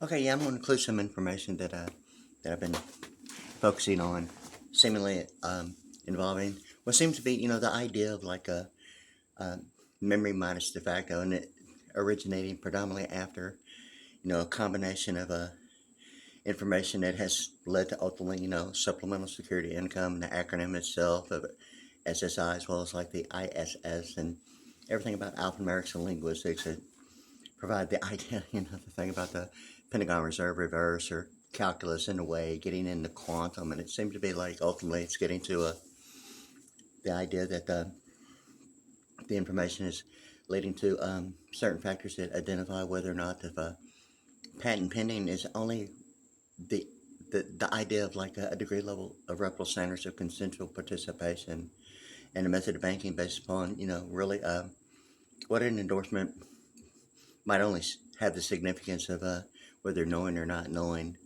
Okay, yeah, I'm going to include some information that I've been focusing on, seemingly involving what seems to be, the idea of like a memory minus de facto, and it originating predominantly after, a combination of information that has led to ultimately, supplemental security income, the acronym itself of SSI, as well as like the ISS and everything about alphanumerics and linguistics that provide the idea, the thing about the Pentagon Reserve Reverse or calculus in a way, getting into quantum, and it seems to be like ultimately it's getting to the idea that the information is leading to certain factors that identify whether or not if patent pending is only the the idea of like a degree level of reputable standards of consensual participation and a method of banking based upon really what an endorsement might only have the significance of whether knowing or not knowing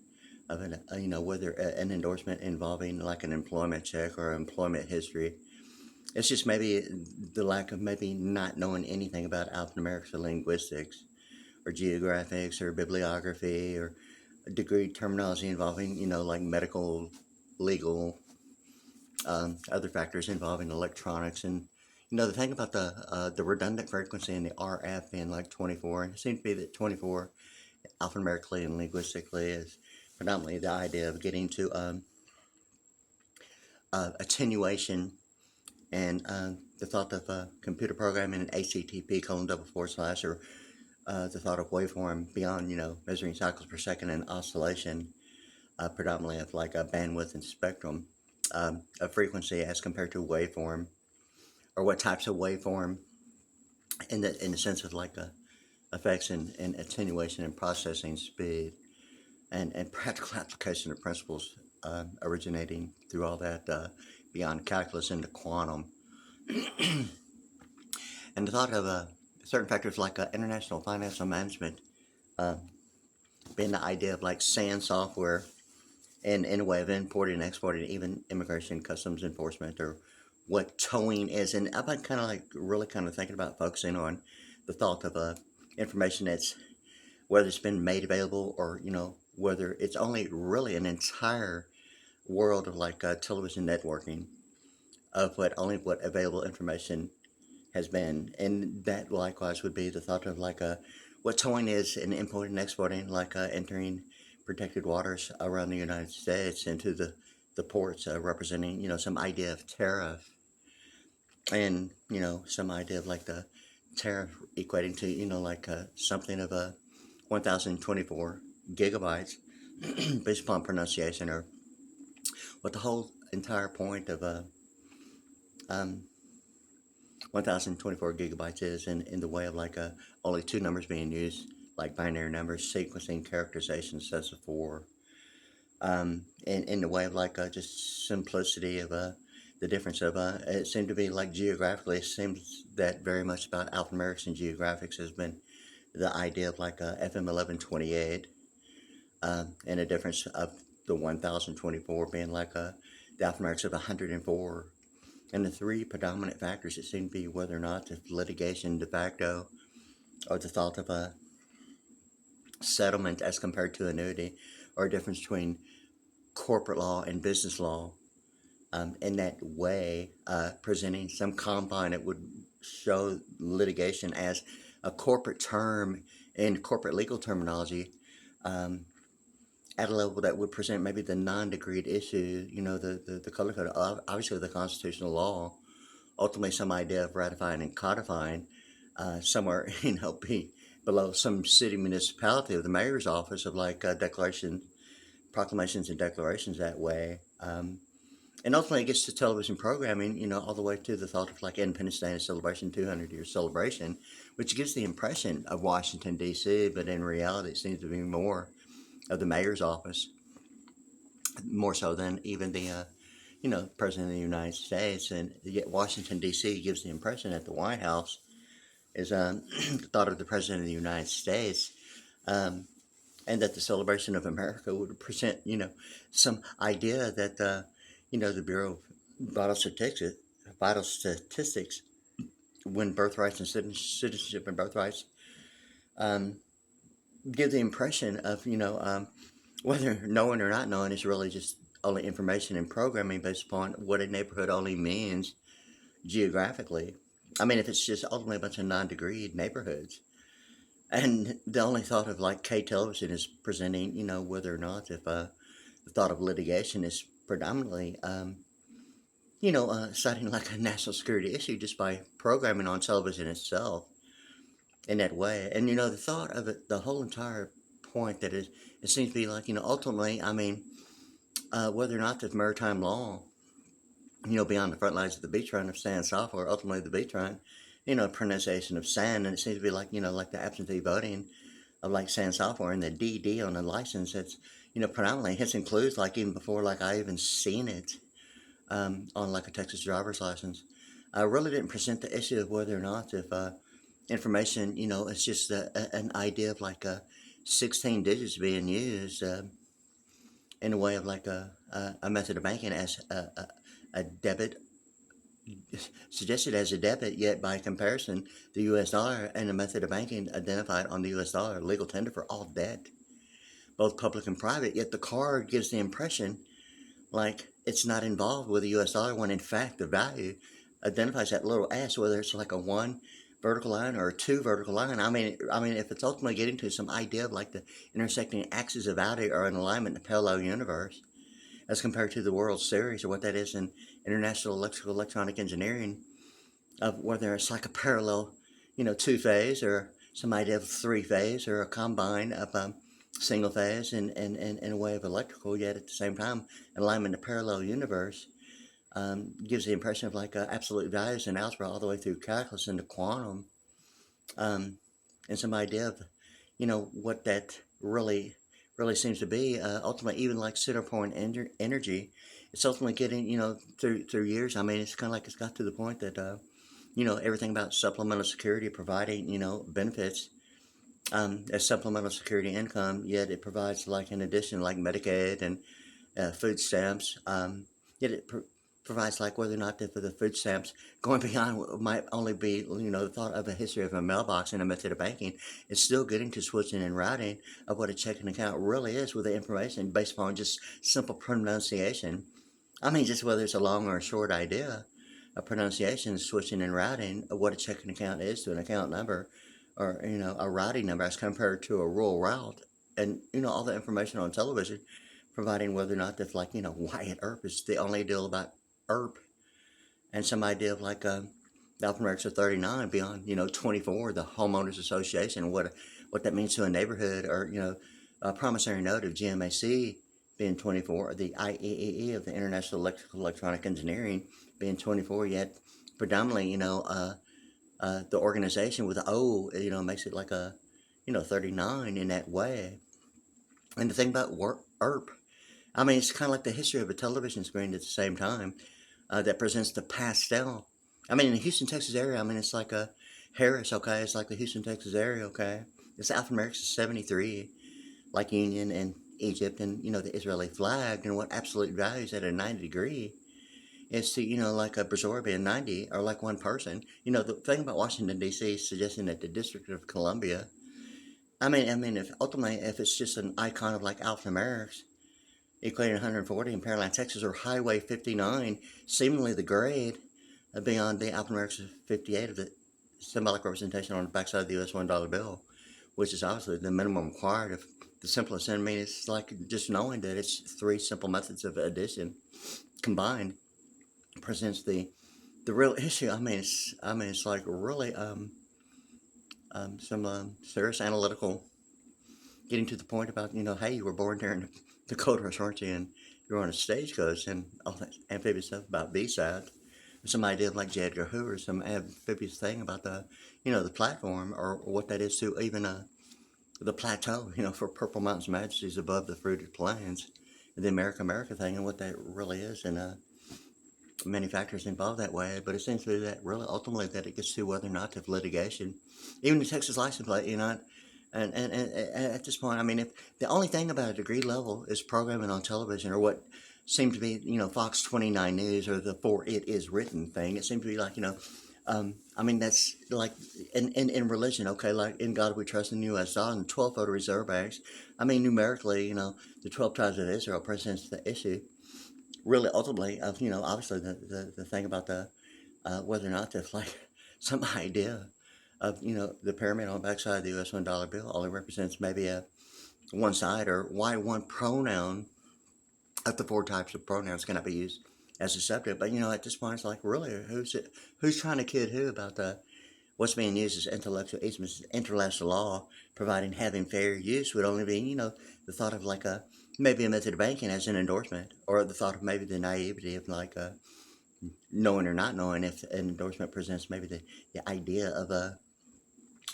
of an whether an endorsement involving like an employment check or employment history. It's just maybe the lack of maybe not knowing anything about alphanumerics or linguistics or geographics or bibliography or degree terminology involving like medical, legal, other factors involving electronics. And the thing about the redundant frequency in the RF being like 24, and it seems to be that 24 alphanumerically and linguistically is predominantly the idea of getting to attenuation and the thought of computer programming and HTTP colon double forward slash or the thought of waveform beyond measuring cycles per second and oscillation predominantly of like a bandwidth and spectrum of frequency as compared to waveform or what types of waveform in the sense of like effects and attenuation and processing speed and practical application of principles originating through all that beyond calculus into quantum. And the thought of certain factors like international financial management uh, being the idea of like sand software and in a way of importing and exporting even immigration customs enforcement or what towing is. And I've been kind of like really kind of thinking about focusing on the thought of information that's whether it's been made available or whether it's only really an entire world of like television networking of what available information has been, and that likewise would be the thought of like what towing is in importing and exporting, like entering protected waters around the United States into the ports, representing some idea of tariff, and some idea of like the tariff equating to like something of a 1,024 gigabytes based upon pronunciation or what the whole entire point of um, 1024 gigabytes is in the way of like only two numbers being used, like binary numbers, sequencing, characterization, sets of four. In the way of like just simplicity of the difference of it seemed to be like geographically, it seems that very much about alphanumerics and geographics has been the idea of like FM 1128, and a difference of the 1024 being like the alphanumerics of 104. And the three predominant factors that seem to be whether or not the litigation de facto or the thought of a settlement as compared to annuity or a difference between corporate law and business law in that way, presenting some confine that would show litigation as a corporate term in corporate legal terminology at a level that would present maybe the non-decreed issue, the color code, obviously the constitutional law, ultimately some idea of ratifying and codifying somewhere, be below some city municipality of the mayor's office of like proclamations and declarations that way. And ultimately it gets to television programming, all the way to the thought of like Independence Day and celebration, 200-year celebration, which gives the impression of Washington, D.C., but in reality it seems to be more of the mayor's office, more so than even the President of the United States. And yet Washington, D.C. gives the impression that the White House is the thought of the President of the United States, and that the celebration of America would present, some idea that, the Bureau of Vital Statistics, when birthrights and citizenship and birthrights, um, give the impression of, whether knowing or not knowing is really just only information and programming based upon what a neighborhood only means geographically. I mean, if it's just ultimately a bunch of non-degreed neighborhoods, and the only thought of like K television is presenting, whether or not if the thought of litigation is predominantly, citing like a national security issue just by programming on television itself in that way. And the thought of it, the whole entire point that it seems to be like, ultimately, I mean, whether or not the maritime law, beyond the front lines of the beach run of sand software, ultimately the beach run, pronunciation of sand, and it seems to be like, like the absentee voting of like sand software and the DD on the license. It's, predominantly, it includes like even before like I even seen it on like a Texas driver's license. I really didn't present the issue of whether or not if information, it's just an idea of like 16 digits being used in a way of like a method of banking as a debit, suggested as a debit, yet by comparison, the US dollar and a method of banking identified on the US dollar, legal tender for all debt, both public and private, yet the card gives the impression like it's not involved with the US dollar when in fact the value identifies that little s, whether it's like a one vertical line or a two vertical line. I mean, if it's ultimately getting to some idea of like the intersecting axes of value or an alignment in the parallel universe, as compared to the World Series or what that is in international electrical electronic engineering, of whether it's like a parallel, two phase or some idea of three phase or a combine of single phase and a way of electrical, yet at the same time, alignment in the parallel universe gives the impression of like absolute values in algebra all the way through calculus into quantum, um, and some idea of, what that really seems to be. Ultimately, even like center point energy, it's ultimately getting, through years. I mean, it's kind of like it's got to the point that, everything about supplemental security providing, benefits as supplemental security income, yet it provides like in addition like Medicaid and food stamps. Yet it provides like whether or not for the food stamps going beyond what might only be the thought of a history of a mailbox and a method of banking. It's still getting to switching and routing of what a checking account really is with the information based upon just simple pronunciation. I mean, just whether it's a long or a short idea, a pronunciation, switching and routing of what a checking account is to an account number, or a routing number as compared to a rural route, and all the information on television, providing whether or not that's like Wyatt Earp is the only deal about Earp, and some idea of like the alphanumerics of 39 beyond 24, the homeowners association, what that means to a neighborhood, or a promissory note of GMAC being 24, or the IEEE of the International Electrical Electronic Engineering being 24, yet predominantly the organization with the O makes it like a 39 in that way. And the thing about ERP, I mean, it's kind of like the history of a television screen at the same time that presents the pastel. I mean, in the Houston, Texas area, I mean, it's like a Harris, okay? It's like the Houston, Texas area, okay? It's alphanumerics is 73, like Union and Egypt and, the Israeli flag, and what absolute values at a 90 degree is to, like a Brazoria being 90, or like one person. The thing about Washington, D.C. suggesting that the District of Columbia, if ultimately, if it's just an icon of like alphanumerics, equating 140 in Pearland, Texas, or Highway 59, seemingly the grade beyond the alphanumerics of 58 of the symbolic representation on the backside of the US $1 bill, which is obviously the minimum required of the simplest. I mean, it's like just knowing that it's three simple methods of addition combined presents the real issue. It's like really some serious analytical, getting to the point about hey, you were born there in Dakota, weren't you? And you're on a stagecoach and all that amphibious stuff about B-side. Some idea of like J. Edgar Hoover, some amphibious thing about the the platform, or what that is to even the plateau, for Purple Mountain's majesties above the fruited plains, the America thing, and what that really is, and many factors involved that way. But it seems to be that really ultimately that it gets to whether or not if litigation, even the Texas license plate, and at this point, I mean, if the only thing about a degree level is programming on television, or what seemed to be, Fox 29 News, or the For It Is Written thing, it seemed to be like, I mean, that's like in religion, okay, like in God we trust in the U.S. dollar and 12 Federal Reserve Banks. I mean, numerically, the 12 tribes of Israel presents the issue. Really, ultimately, of, obviously the thing about the whether or not there's like some idea of, the pyramid on the backside of the U.S. $1 bill only represents maybe a one side, or why one pronoun of the four types of pronouns cannot be used as a subject. But, at this point, it's like, really, who's trying to kid who about the what's being used as international law, providing having fair use would only be, the thought of like maybe a method of banking as an endorsement, or the thought of maybe the naivety of like knowing or not knowing if an endorsement presents maybe the idea of a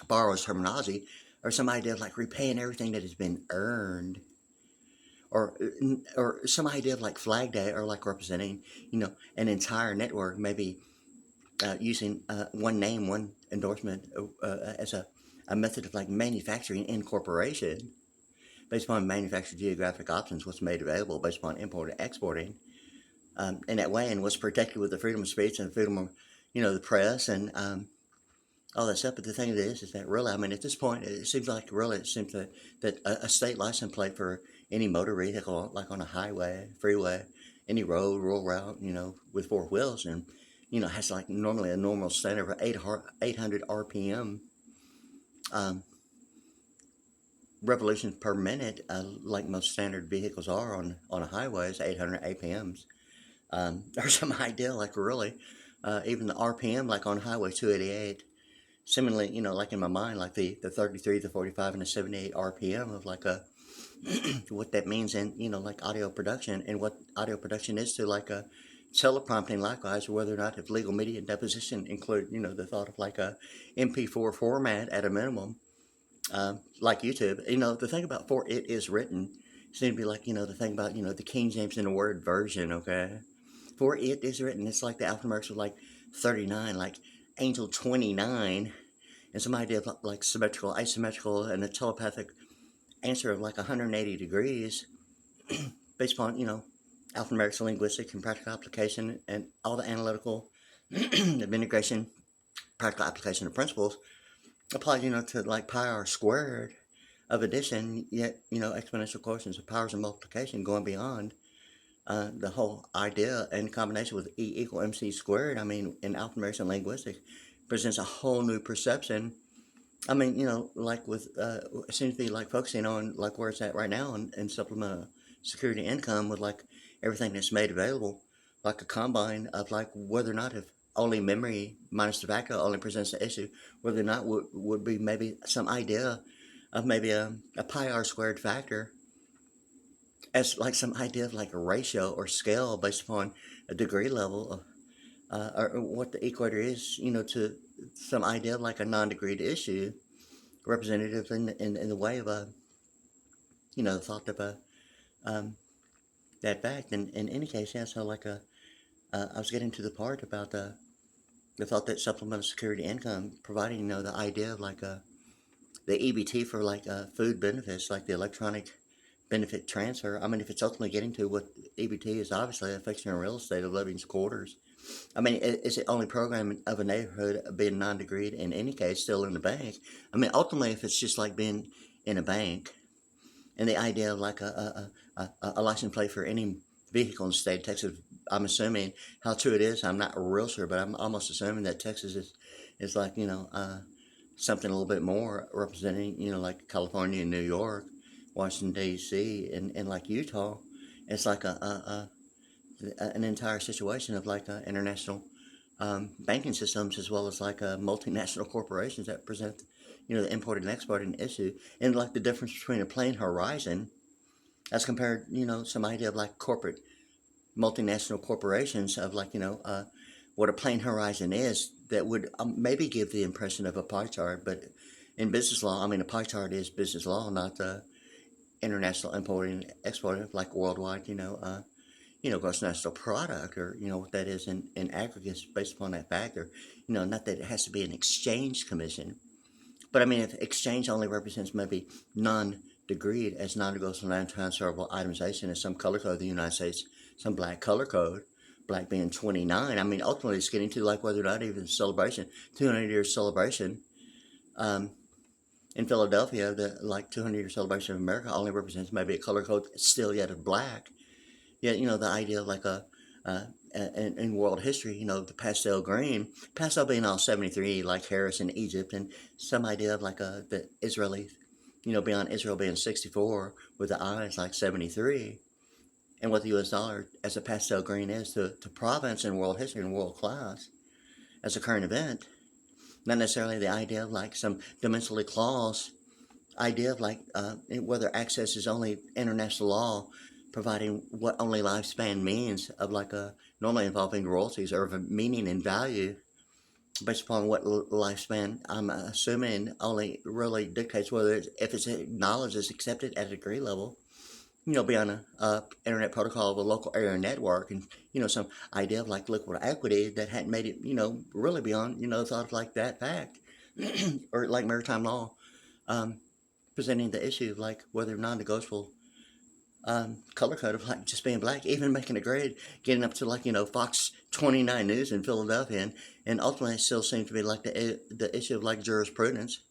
borrower's terminology, or some idea of like repaying everything that has been earned, or some idea of like Flag Day, or like representing, an entire network, maybe using one name, one endorsement as a method of like manufacturing incorporation based upon manufactured geographic options, what's made available based upon import and exporting, in that way, and what's protected with the freedom of speech and freedom of, the press, and all that stuff. But the thing is that really, I mean, at this point, it seems like really, it seems that a state license plate for any motor vehicle, like on a highway, freeway, any road, rural route, with four wheels, and has like normally a normal standard of 800 RPM revolutions per minute, like most standard vehicles are on a highway, is 800 APMs. Or some idea, like really, even the RPM, like on Highway 288. Similarly, like in my mind, like the 33, the 45, and the 78 RPM of like a what that means in, like audio production, and what audio production is to like a teleprompting, likewise, or whether or not if legal media deposition include, the thought of like a MP4 format at a minimum, like YouTube. The thing about for it is written seems to be like, the thing about, the King James in the word version, okay? For it is written, it's like the alphanumerics of like 39, like angel 29, and some idea of like symmetrical, asymmetrical, and a telepathic answer of like 180 degrees based upon, alphanumerics, linguistics, and practical application, and all the analytical of integration, practical application of principles applied, to like pi r squared of addition, yet, exponential quotients of powers of multiplication going beyond the whole idea, in combination with E equal MC squared, I mean, in alphanumerics and linguistics, presents a whole new perception. I mean, like with, it seems to be like focusing on like where it's at right now, and supplemental security income with like everything that's made available, like a combine of like whether or not if only memory minus de facto only presents the issue, whether or not would be maybe some idea of maybe a pi r squared factor as like some idea of like a ratio or scale based upon a degree level of, or what the equator is, to some idea of like a non-degreed issue, representative in the way of a, thought of a, um, that fact. And in any case, yeah, so like I was getting to the part about the thought that supplemental security income, providing, the idea of like the EBT for like food benefits, like the electronic benefit transfer. I mean, if it's ultimately getting to what EBT is, obviously a fixture in real estate of living quarters. I mean, is it only program of a neighborhood being non-degreed in any case, still in the bank? I mean, ultimately, if it's just like being in a bank, and the idea of like a license plate for any vehicle in the state of Texas, I'm assuming, how true it is, I'm not real sure, but I'm almost assuming that Texas is like, something a little bit more representing, like California and New York, Washington, D.C., and like Utah. It's like an entire situation of like international banking systems, as well as like multinational corporations that present, the import and exporting issue, and like the difference between a plain horizon as compared, some idea of like corporate multinational corporations of like, what a plain horizon is, that would maybe give the impression of a pie chart. But in business law, I mean, a pie chart is business law, not international importing and exporting, like worldwide, gross national product, or, what that is in aggregates based upon that factor. Not that it has to be an exchange commission. But I mean, if exchange only represents maybe non-degreed as non-negotiable, non-transferable itemization in some color code of the United States, some black color code, black being 29. I mean, ultimately it's getting to like whether or not even celebration, 200-year celebration. In Philadelphia, the like 200-year celebration of America only represents maybe a color code still yet of black. Yet, the idea of like uh, in world history, the pastel green, pastel being all 73, like Harris in Egypt, and some idea of like the Israeli, beyond Israel being 64, with the eyes like 73, and what the U.S. dollar as a pastel green is to province in world history and world class as a current event. Not necessarily the idea of like some dimensionally clause idea of like whether access is only international law providing what only lifespan means of like a normally involving royalties or of a meaning and value based upon what lifespan I'm assuming only really dictates whether if it's acknowledged as accepted at a degree level, beyond a internet protocol of a local area network, and some idea of like liquid equity that hadn't made it really beyond thought of like that fact or like maritime law, presenting the issue of like whether non-negotiable color code of like just being black, even making a grade, getting up to like Fox 29 News in Philadelphia, and ultimately it still seems to be like the issue of like jurisprudence,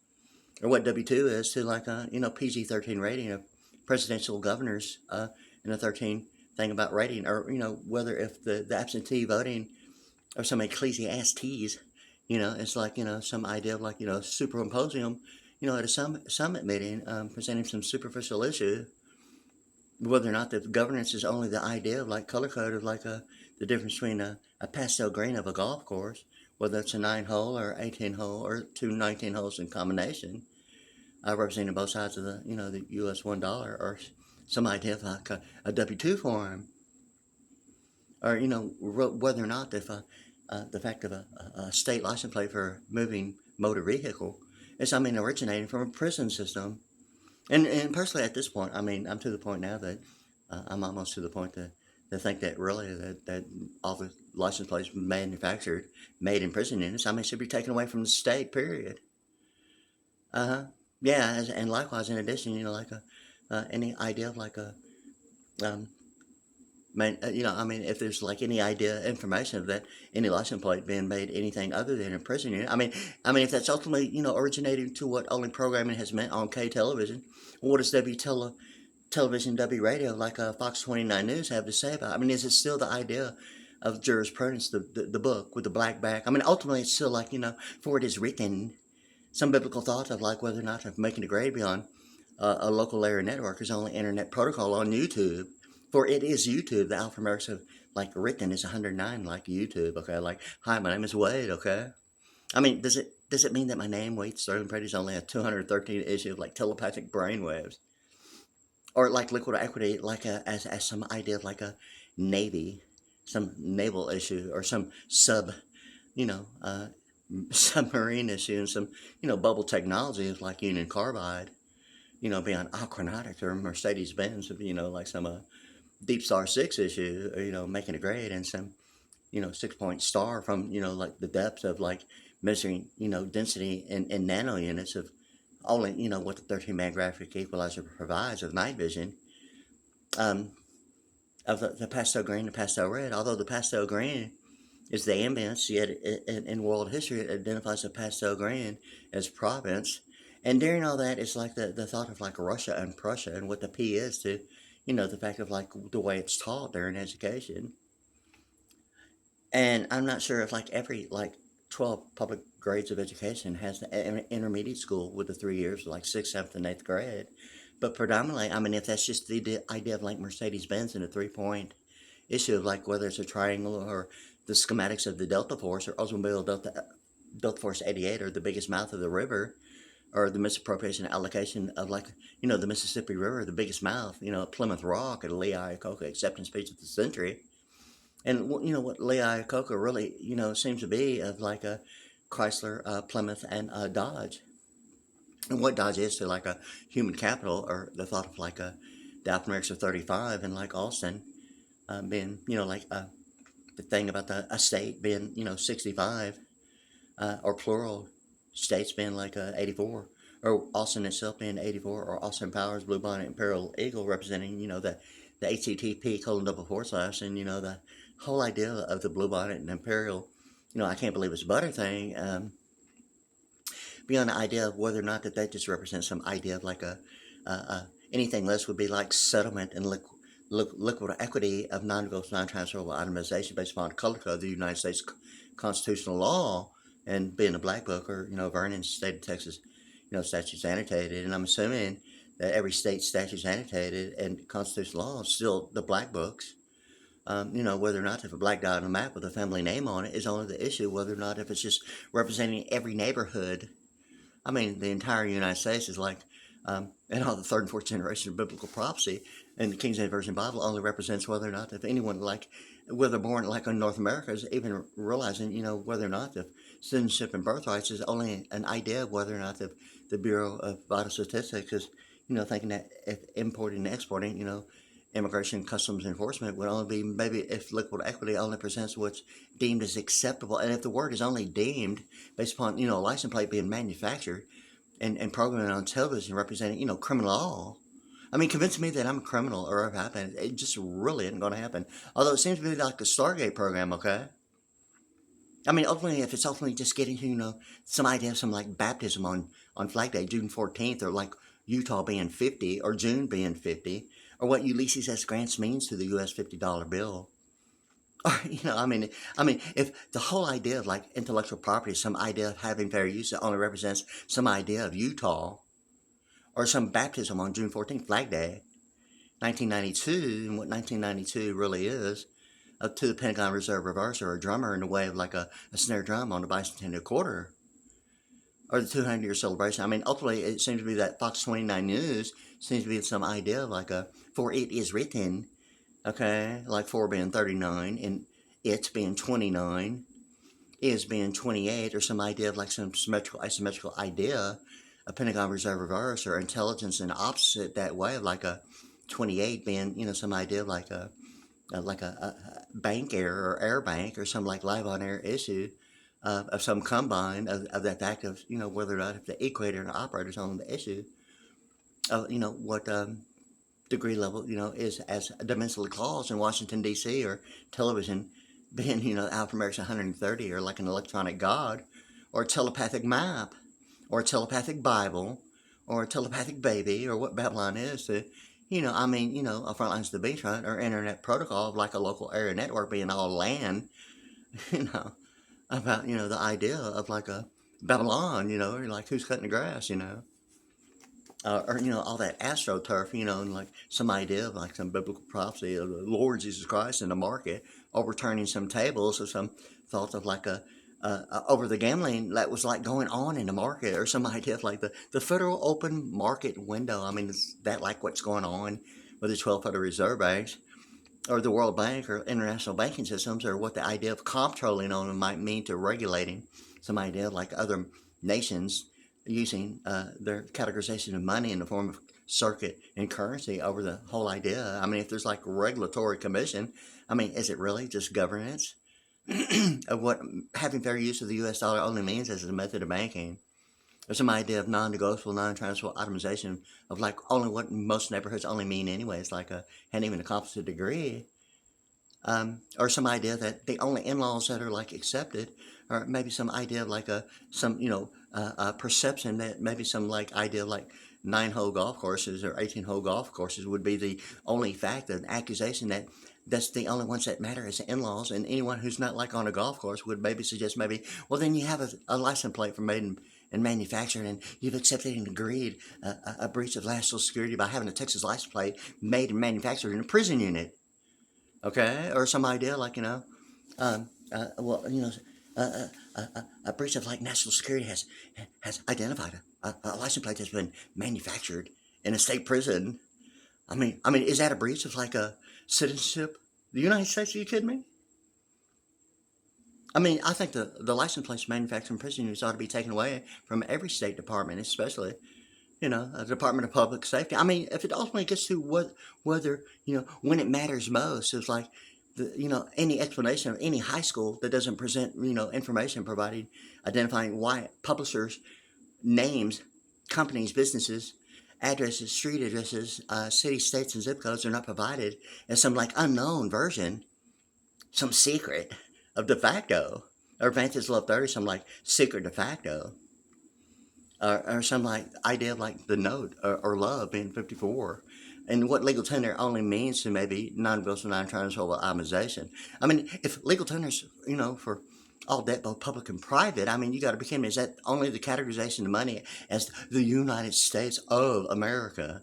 or what W2 is to like a PG-13 rating of presidential governors, and a 13 thing about rating, or whether if the absentee voting or some ecclesiastes, it's like some idea of like superimposing them, at a summit meeting, presenting some superficial issue, whether or not the governance is only the idea of like color code of like the difference between a pastel green of a golf course, whether it's a 9-hole or 18-hole or two 19 holes in combination, representing both sides of the U.S. $1, or some idea of like a W-2 form, or whether or not if the fact of a state license plate for a moving motor vehicle is originating from a prison system. And personally, at this point, I'm to the point now that I'm almost to the point to think that really that all the license plates manufactured, made in prison units, should be taken away from the state. Period. Yeah, and likewise, in addition, like any idea of like a um, if there's like any idea, information of that, any license plate being made anything other than a prison unit, if that's ultimately, originating to what only programming has meant on K television, what does television, W radio, like Fox 29 News have to say about it? Is it still the idea of jurisprudence, the book with the black back? Ultimately, it's still like, for it is written, some biblical thought of like whether or not making a grade beyond a local area network is only internet protocol on YouTube. For it is YouTube. The alphanumerics of like written is 109, like YouTube. Okay, like hi, my name is Wade. Okay, does it mean that my name, Wade Sterling Priddy, is only a 213 issue of like telepathic brainwaves, or like liquid equity, like as some idea of like a navy, some naval issue, or some you know, uh, submarine issue, and some bubble technology is like Union Carbide, beyond Aquanautics or Mercedes Benz, like some Deep Star 6 issue, or, making a grade, and some, 6-point star from, like the depths of like measuring, density in nano units of only, what the 13-band graphic equalizer provides of night vision, um, of the pastel green and pastel red. Although the pastel green is the ambience, yet in world history it identifies the pastel green as province. And during all that, it's like the thought of like Russia and Prussia, and what the P is to, the fact of like the way it's taught during education. And I'm not sure if like every like 12 public grades of education has the intermediate school with the 3 years, like 6th, 7th, and 8th grade. But predominantly, if that's just the idea of like Mercedes Benz and a 3-point issue of like whether it's a triangle or the schematics of the Delta Force or Oldsmobile Delta Force 88, or the biggest mouth of the river, or the misappropriation allocation of like, the Mississippi River, the biggest mouth, Plymouth Rock, or the Lee Iacocca acceptance speech of the century. And what Lee Iacocca really, seems to be of like a Chrysler, Plymouth, and Dodge. And what Dodge is to like a human capital, or the thought of like the alphanumerics of 35, and like Austin being, like the thing about the estate being, 65, or plural states being like 84, or Austin itself being 84, or Austin Powers, Blue Bonnet, Imperial Eagle representing, the HTTP : and, whole idea of the bluebonnet and imperial, I can't believe it's butter thing, beyond the idea of whether or not that just represents some idea of like anything less would be like settlement and liquid equity of non-negotiable, non-transferable itemization based upon color code of the United States constitutional law, and being a black book, or Vernon's state of Texas, statutes annotated, and I'm assuming that every state statutes annotated and constitutional law is still the black books. Whether or not if a black dot on a map with a family name on it is only the issue, whether or not if it's just representing every neighborhood. I mean, the entire United States is like, and all the third and fourth generation of biblical prophecy, and the King James Version Bible only represents whether or not if anyone, like, whether born like in North America, is even realizing, whether or not the citizenship and birthrights is only an idea of whether or not the Bureau of Vital Statistics is, thinking that if importing and exporting, immigration customs enforcement would only be maybe if liquid equity only presents what's deemed as acceptable, and if the word is only deemed based upon a license plate being manufactured and programming on television representing criminal law. I mean, convince me that I'm a criminal or if it happened, it just really isn't going to happen. Although it seems to be like the Stargate program, okay? I mean, ultimately, if it's ultimately just getting some idea of some like baptism on Flag Day, June 14th, or like Utah being 50 or June being 50, or what Ulysses S. Grant means to the U.S. $50 bill. Or, I mean, if the whole idea of like intellectual property is some idea of having fair use that only represents some idea of Utah, or some baptism on June 14th, Flag Day, 1992, and what 1992 really is, up to the Pentagon Reserve Reverse, or a drummer in the way of like a snare drum on the bicentennial quarter, or the 200-year celebration. I mean, ultimately, it seems to be that Fox 29 News seems to be some idea of like for it is written, okay, like 4 being 39, and it being 29, is being 28, or some idea of like some isometrical idea of Pentagon Reserve Reverse, or intelligence in the opposite that way of like a 28 being, some idea of like a bank error or air bank, or some like live on air issue of some combine of that fact of, whether or not if the equator and the operator's on the issue of, what degree level, is as dimensionally claused in Washington, D.C., or television being, alphanumeric 130, or like an electronic god, or a telepathic map, or a telepathic Bible, or a telepathic baby, or what Babylon is to, a front lines to the beachfront, or internet protocol of like a local area network being all LAN, about, the idea of like a Babylon, or like who's cutting the grass, or all that astroturf, and like some idea of like some biblical prophecy of the Lord Jesus Christ in the market overturning some tables, or some thoughts of like a over the gambling that was like going on in the market, or some idea of like the Federal Open Market window. I mean, is that like what's going on with the 12 Federal Reserve Banks, or the World Bank, or international banking systems, or what the idea of comptrolling on them might mean to regulating some idea of like other nations using their categorization of money in the form of circuit and currency over the whole idea. I mean, if there's like a regulatory commission, I mean, is it really just governance of what having fair use of the U.S. dollar only means as a method of banking? Or some idea of non-negotiable, non-transferable itemization of like only what most neighborhoods only mean anyway. It's like hadn't even accomplished a degree. Or some idea that the only in-laws that are like accepted, or maybe some idea of like some perception that maybe some like idea of like 9-hole golf courses or 18-hole golf courses would be the only fact, an accusation that that's the only ones that matter as in-laws, and anyone who's not like on a golf course would maybe suggest well then you have a license plate for made and manufactured, and you've accepted and agreed a breach of national security by having a Texas license plate made and manufactured in a prison unit. Okay, or some idea like well, a breach of like national security has identified a license plate that's been manufactured in a state prison. I mean, is that a breach of like a citizenship? The United States? Are you kidding me? I mean, I think the license plates manufactured in prison units ought to be taken away from every state department, especially a Department of Public Safety. I mean, if it ultimately gets to whether, when it matters most, it's like, any explanation of any high school that doesn't present, information providing, identifying why publishers' names, companies, businesses, addresses, street addresses, city, states, and zip codes are not provided as some like unknown version some secret of de facto, or Vantage Love 30, some like secret de facto, or some like idea of like the note or love being 54. And what legal tender only means to maybe non-negotiable, non-transferable optimization. I mean, if legal tenders, for all debt, both public and private, I mean, you got to begin. Is that only the categorization of money as the United States of America?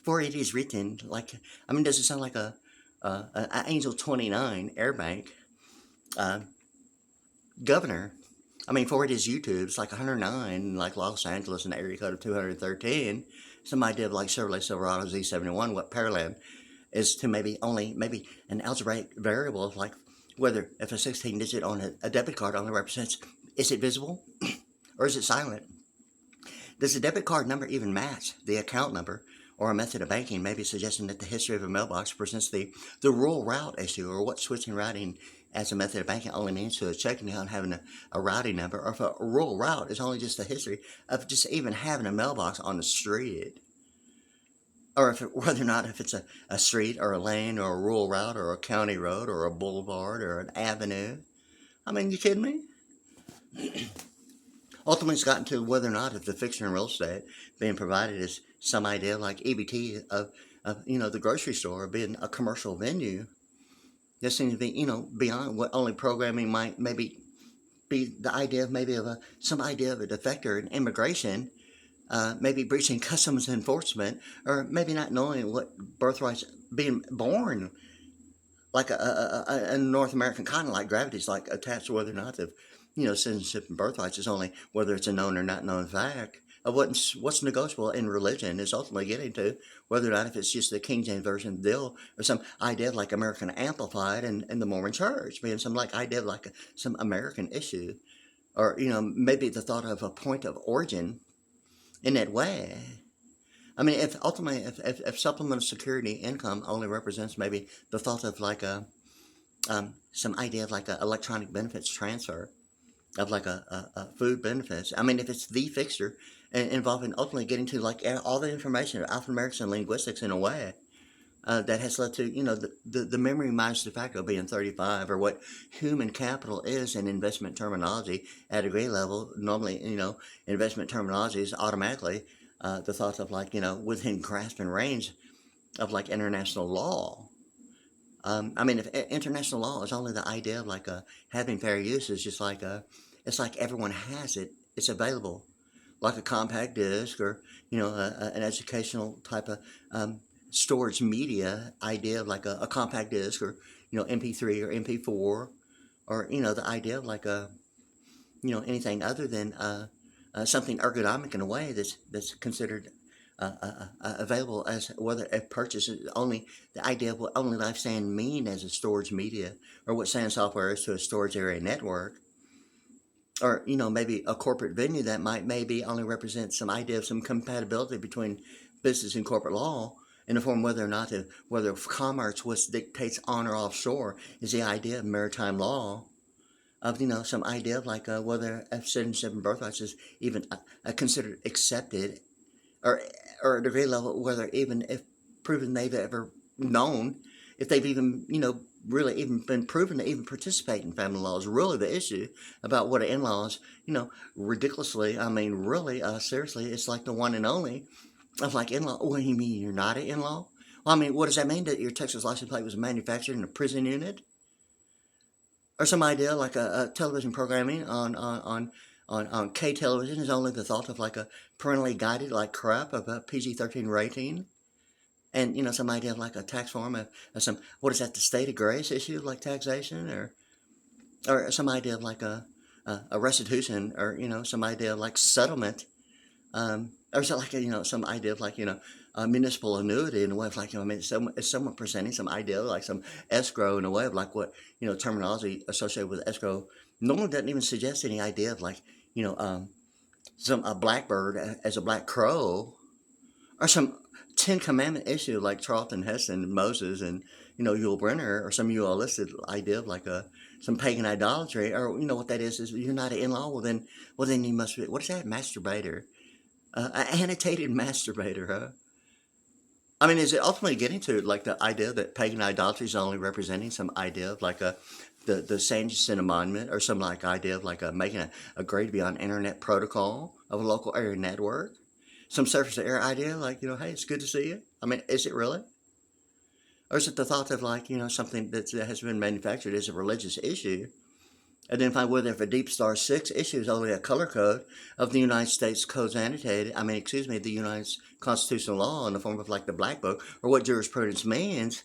For it is written like, I mean, does it sound like a Angel 29 Airbank uh, governor? I mean, for it is YouTube, it's like 109, like Los Angeles, and the area code of 213. Some idea of like Chevrolet Silverado Z71, what Parallel is to maybe an algebraic variable of like whether if a 16 digit on a debit card only represents, is it visible or is it silent? Does the debit card number even match the account number or a method of banking, maybe suggesting that the history of a mailbox presents the rural route issue, or what switching routing as a method of banking only means to a checking account having a routing number, or if a rural route is only just a history of just even having a mailbox on the street, or whether or not if it's a street or a lane or a rural route or a county road or a boulevard or an avenue. I mean, you kidding me? Ultimately, it's gotten to whether or not if the fixture in real estate being provided is some idea like EBT of the grocery store being a commercial venue. This seems to be beyond what only programming might maybe be the idea of maybe of some idea of a defector in immigration, maybe breaching customs enforcement, or maybe not knowing what birthrights being born like a North American continent like gravity is like attached to whether or not the citizenship and birthrights is only whether it's a known or not known fact of what's negotiable in religion is ultimately getting to whether or not if it's just the King James Version deal or some idea of like American Amplified and the Mormon Church being some like idea of like some American issue, or maybe the thought of a point of origin in that way. I mean, if ultimately if supplemental security income only represents maybe the thought of like some idea of like a electronic benefits transfer of like a food benefits. I mean, if it's the fixture involving ultimately getting to like all the information of alphanumerics and linguistics in a way that has led to the memory minus de facto being 35, or what human capital is in investment terminology at a grade level. Normally, investment terminology is automatically the thought of like within grasp and range of like international law. I mean, if international law is only the idea of like having fair use, is just like it's like everyone has it. It's available, like a compact disc, or an educational type of storage media idea of like a compact disc, or MP3 or MP4, or the idea of like a anything other than something ergonomic in a way that's considered available as whether a purchase is only the idea of what only lifespan mean as a storage media, or what SAN software is to a storage area network, or maybe a corporate venue that might maybe only represent some idea of some compatibility between business and corporate law in the form whether or not whether commerce which dictates on or offshore is the idea of maritime law, of some idea of like whether citizenship and birthrights is even considered accepted, or at a very level whether even if proven they've ever known if they've even really even been proven to even participate in family law is really the issue about what an in-laws ridiculously, I mean really seriously, it's like the one and only of like in-law. What do you mean you're not an in-law? Well, I mean, what does that mean, that your Texas license plate was manufactured in a prison unit, or some idea like a television programming on K television is only the thought of like a parentally guided like crap of a PG-13 rating, and some idea of like a tax form of some, what is that, the state of grace issue like taxation, or some idea of like a restitution, or some idea of like settlement, or is it like some idea of like a municipal annuity in a way of like I mean it's someone presenting some idea of like some escrow in a way of like what terminology associated with escrow normally doesn't even suggest any idea of like some a blackbird as a black crow, or some Ten Commandment issue like Charlton Heston, Moses, and Yul Brynner, or some UL-listed idea of like some pagan idolatry, or what that is you're not an in-law. Well then you must be, what is that, masturbator, an annotated masturbator, huh? I mean, is it ultimately getting to like the idea that pagan idolatry is only representing some idea of like the San Jacinto monument, or some like idea of like making a grade beyond internet protocol of a local area network? Some surface area idea, like, hey, it's good to see you. I mean, is it really? Or is it the thought of like, something that has been manufactured as a religious issue, identifying whether if a Deep Star 6 issue is only a color code of the United States Codes Annotated, the United Constitutional Law in the form of like the Black Book, or what jurisprudence means,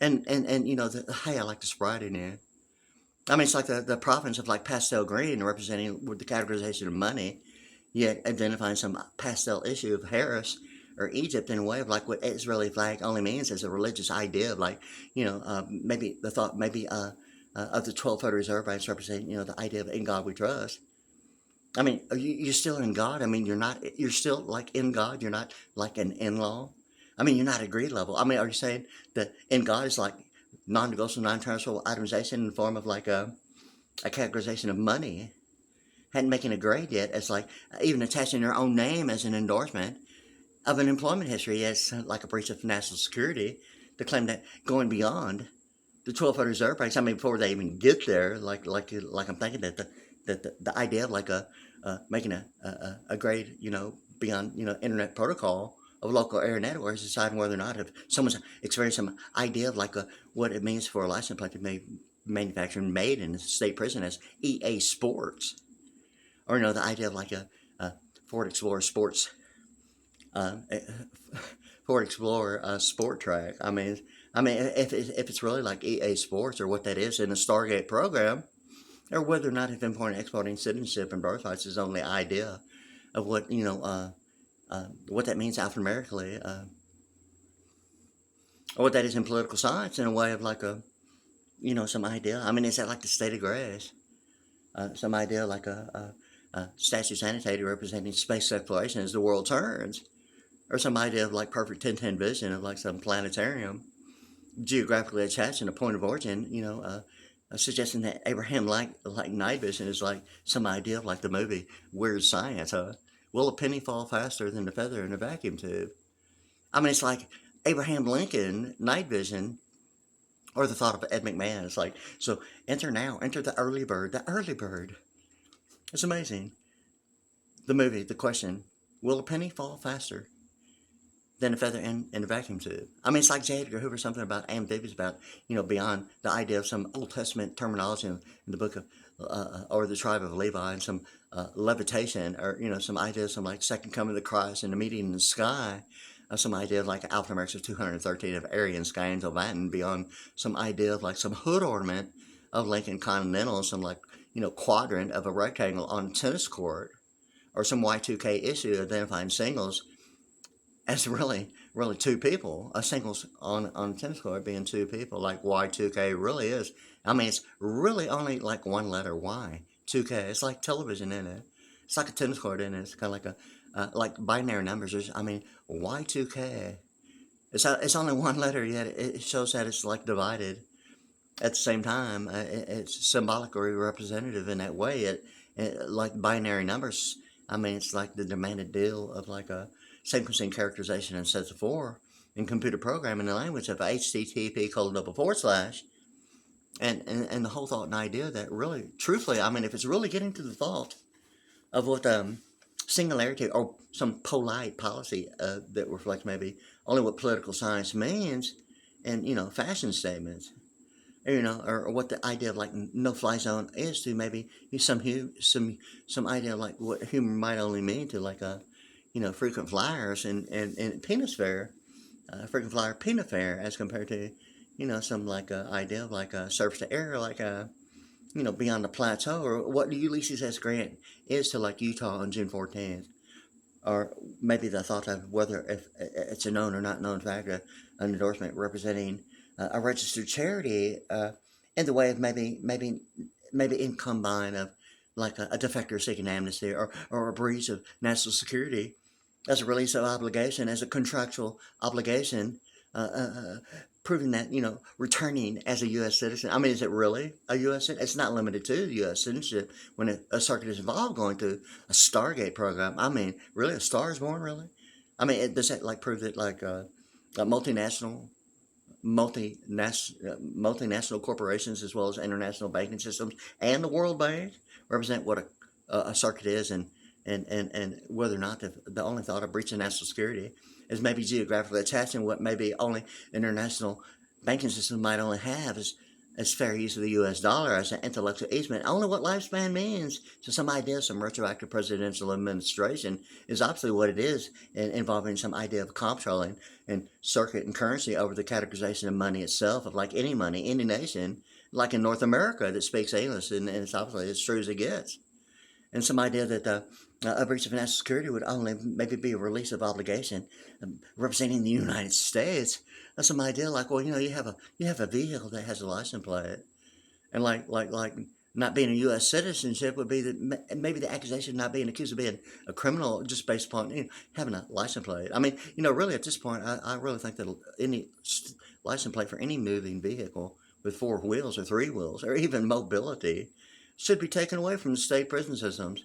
and hey, I like the sprite in there. I mean, it's like the province of like pastel green representing with the categorization of money, yet identifying some pastel issue of Harris or Egypt in a way of like what Israeli flag only means as a religious idea of like, maybe the thought, maybe of the 12 Federal Reserve Banks representing, the idea of in God we trust. I mean, you're still in God. I mean, you're still like in God. You're not like an in-law. I mean, you're not at greed level. I mean, are you saying that in God is like non-negotiable, non-transferable itemization in the form of like a categorization of money? Hadn't making a grade yet. It's like even attaching their own name as an endorsement of an employment history as like a breach of national security, to claim that going beyond the 12 Federal Reserve Banks. I mean, before they even get there, like I'm thinking that the idea of like making a grade, beyond internet protocol of local area networks, deciding whether or not if someone's experienced some idea of like what it means for a license plate to be manufactured and made in a state prison as EA Sports, or the idea of like a Ford Explorer Sports, uh, Ford Explorer Sport Track. I mean, if it's really like EA Sports or what that is in the Stargate program, or whether or not if importing, exporting citizenship and birthrights is only idea of what that means alphanumerically, or what that is in political science in a way of like some idea. I mean, is that like the state of grace? Some idea like a statue annotated representing space exploration as the world turns, or some idea of like perfect 10-10 vision of like some planetarium geographically attached in a point of origin, suggesting that Abraham like night vision is like some idea of like the movie Weird Science, huh? Will a penny fall faster than the feather in a vacuum tube? I mean, it's like Abraham Lincoln night vision, or the thought of Ed McMahon. It's like, so enter now, enter the early bird, the early bird. It's amazing. The movie, the question: will a penny fall faster than a feather in a vacuum tube? I mean, it's like J. Edgar Hoover, something about amphibians, about, beyond the idea of some Old Testament terminology in the book of, or the tribe of Levi, and some levitation, or, some idea of some like second coming of the Christ and the meeting in the sky, some idea of like alphanumerics of 213 of Aryan sky angel Latin, beyond some idea of like some hood ornament of Lincoln Continental, some like, quadrant of a rectangle on a tennis court, or some Y2K issue identifying singles as really two people. A singles on a tennis court being two people, like Y2K really is. I mean, it's really only like one letter Y. 2K. It's like television in it. It's like a tennis court in it. It's kind of like like binary numbers. Y2K. It's only one letter, yet it shows that it's like divided at the same time. It's symbolically representative in that way. It like binary numbers. I mean, it's like the demanded deal of like a sequencing, characterization, and sets of four in computer programming, the language of HTTP colon double forward slash, and the whole thought and idea that really, truthfully, I mean, if it's really getting to the thought of what singularity or some polite policy that reflects maybe only what political science means, and fashion statements, or what the idea of like no-fly zone is to maybe some idea of like what humor might only mean to like frequent flyers and penis fare, frequent flyer peanut fare, as compared to some like idea of like a surface to air, like beyond the plateau, or what Ulysses S. Grant is to like Utah on June 14th, or maybe the thought of whether if it's a known or not known fact, an endorsement representing a registered charity in the way of maybe in combine of like a defector seeking amnesty, or a breach of national security as a release of obligation, as a contractual obligation, uh, uh, uh, proving that returning as a U.S. citizen. I mean, is it really a U.S. citizen? It's not limited to U.S. citizenship when a circuit is involved going through a Stargate program. I mean, really, a star is born, really? I mean, does that like prove that like multinational multinational corporations as well as international banking systems and the World Bank represent what a circuit is, and whether or not the only thought of breaching national security is maybe geographically attaching what maybe only international banking system might only have as fair use of the U.S. dollar as an intellectual easement. Only what lifespan means. So some idea of some retroactive presidential administration is obviously what it is, involving some idea of controlling and circuit and currency over the categorization of money itself, of like any money, any nation, like in North America that speaks English, and it's obviously as true as it gets. And some idea that a breach of national security would only maybe be a release of obligation representing the United States. That's some idea like, well, you have a vehicle that has a license plate, and like not being a U.S. citizenship would be that maybe the accusation of not being accused of being a criminal just based upon having a license plate. I mean, really at this point, I really think that any license plate for any moving vehicle with four wheels or three wheels or even mobility should be taken away from the state prison systems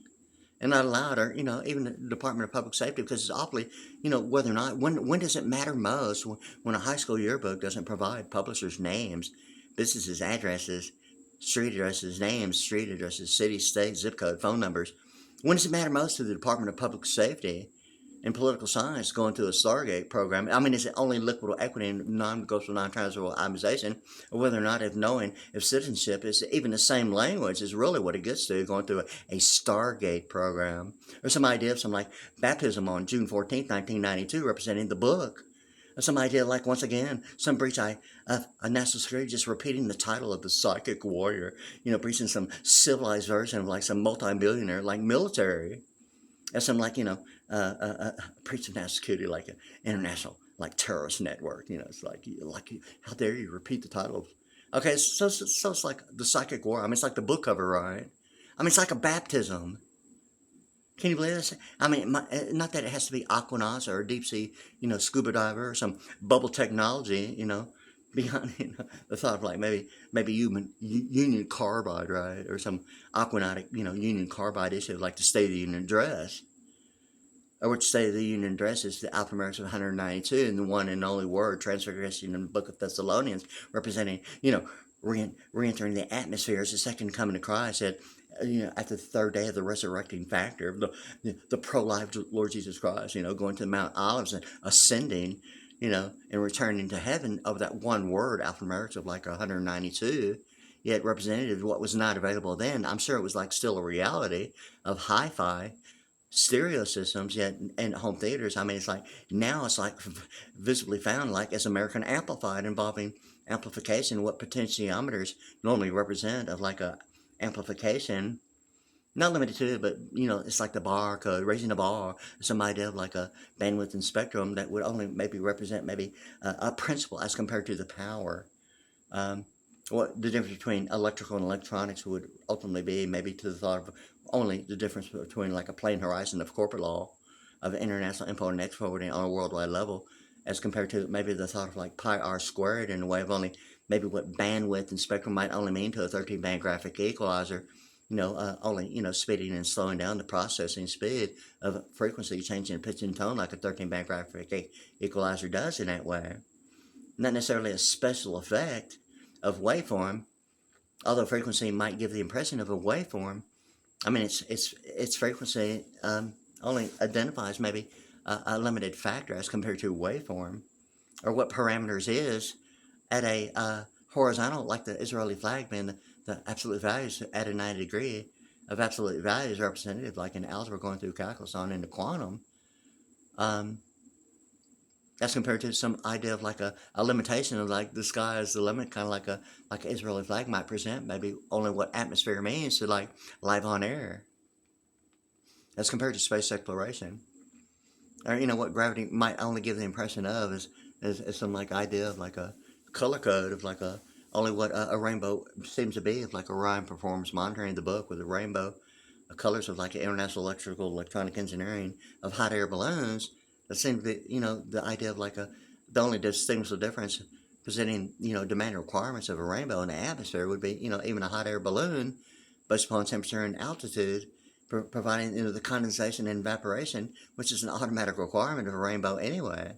and not allowed, or even the Department of Public Safety, because it's awfully, whether or not when does it matter most when a high school yearbook doesn't provide publishers' names, businesses' addresses, street addresses, names, street addresses, city, state, zip code, phone numbers? When does it matter most to the Department of Public Safety and political science going to a Stargate program? I mean, is it only liquidable equity and non-negotiable, non-transferable itemization, or whether or not if knowing if citizenship is even the same language is really what it gets to going through a Stargate program, or some idea of some like baptism on June 14th, 1992, representing the book. Or some idea like, once again, some breach of national security, just repeating the title of the psychic warrior, breaching some civilized version of like some multi-billionaire like military. As some like preaching national security like an international like terrorist network. It's like how dare you repeat the title? Okay, so it's like the psychic war. I mean, it's like the book cover, right? I mean, it's like a baptism. Can you believe this? I mean, not that it has to be aquanauts or a deep sea, scuba diver or some bubble technology, beyond the thought of like maybe Union Carbide, right, or some aquanautic, Union Carbide issue like the State of the Union address, or which State of the Union address is the alphanumeric of 192, and the one and only word transfiguration in the Book of Thessalonians, representing re-entering the atmosphere as the second coming of Christ. At at the third day of the resurrecting factor of the pro-life Lord Jesus Christ, going to Mount Olives and ascending, and returning to heaven over that one word, alphanumeric of like 192, yet representative of what was not available then. I'm sure it was like still a reality of hi-fi stereo systems, yet in home theaters. I mean, it's like now it's like visibly found like as American Amplified, involving amplification, what potentiometers normally represent of like a amplification, not limited to it, but it's like the bar code, raising the bar, some idea of like a bandwidth and spectrum that would only maybe represent maybe a principle as compared to the power. What the difference between electrical and electronics would ultimately be, maybe to the thought of only the difference between like a plain horizon of corporate law of international import and exporting on a worldwide level, as compared to maybe the thought of like pi r squared, in a way of only maybe what bandwidth and spectrum might only mean to a 13-band graphic equalizer, only speeding and slowing down the processing speed of frequency, changing pitch and tone like a 13-band graphic equalizer does in that way. Not necessarily a special effect of waveform, although frequency might give the impression of a waveform. I mean, its frequency only identifies maybe a limited factor as compared to waveform, or what parameters is at a horizontal, like the Israeli flag being the absolute values at a 90 degree of absolute values representative, like in algebra going through calculus on into quantum. As compared to some idea of like a limitation of like the sky is the limit, kind of like an Israeli flag might present maybe only what atmosphere means to like live on air, as compared to space exploration. Or what gravity might only give the impression of is some like idea of like a color code of like only what a rainbow seems to be, of like Orion performs monitoring the book with a rainbow colors of like international electrical electronic engineering of hot air balloons. That seems to be, the idea of like the only distinguishable difference presenting, demand requirements of a rainbow in the atmosphere would be, even a hot air balloon based upon temperature and altitude, providing, the condensation and evaporation, which is an automatic requirement of a rainbow anyway.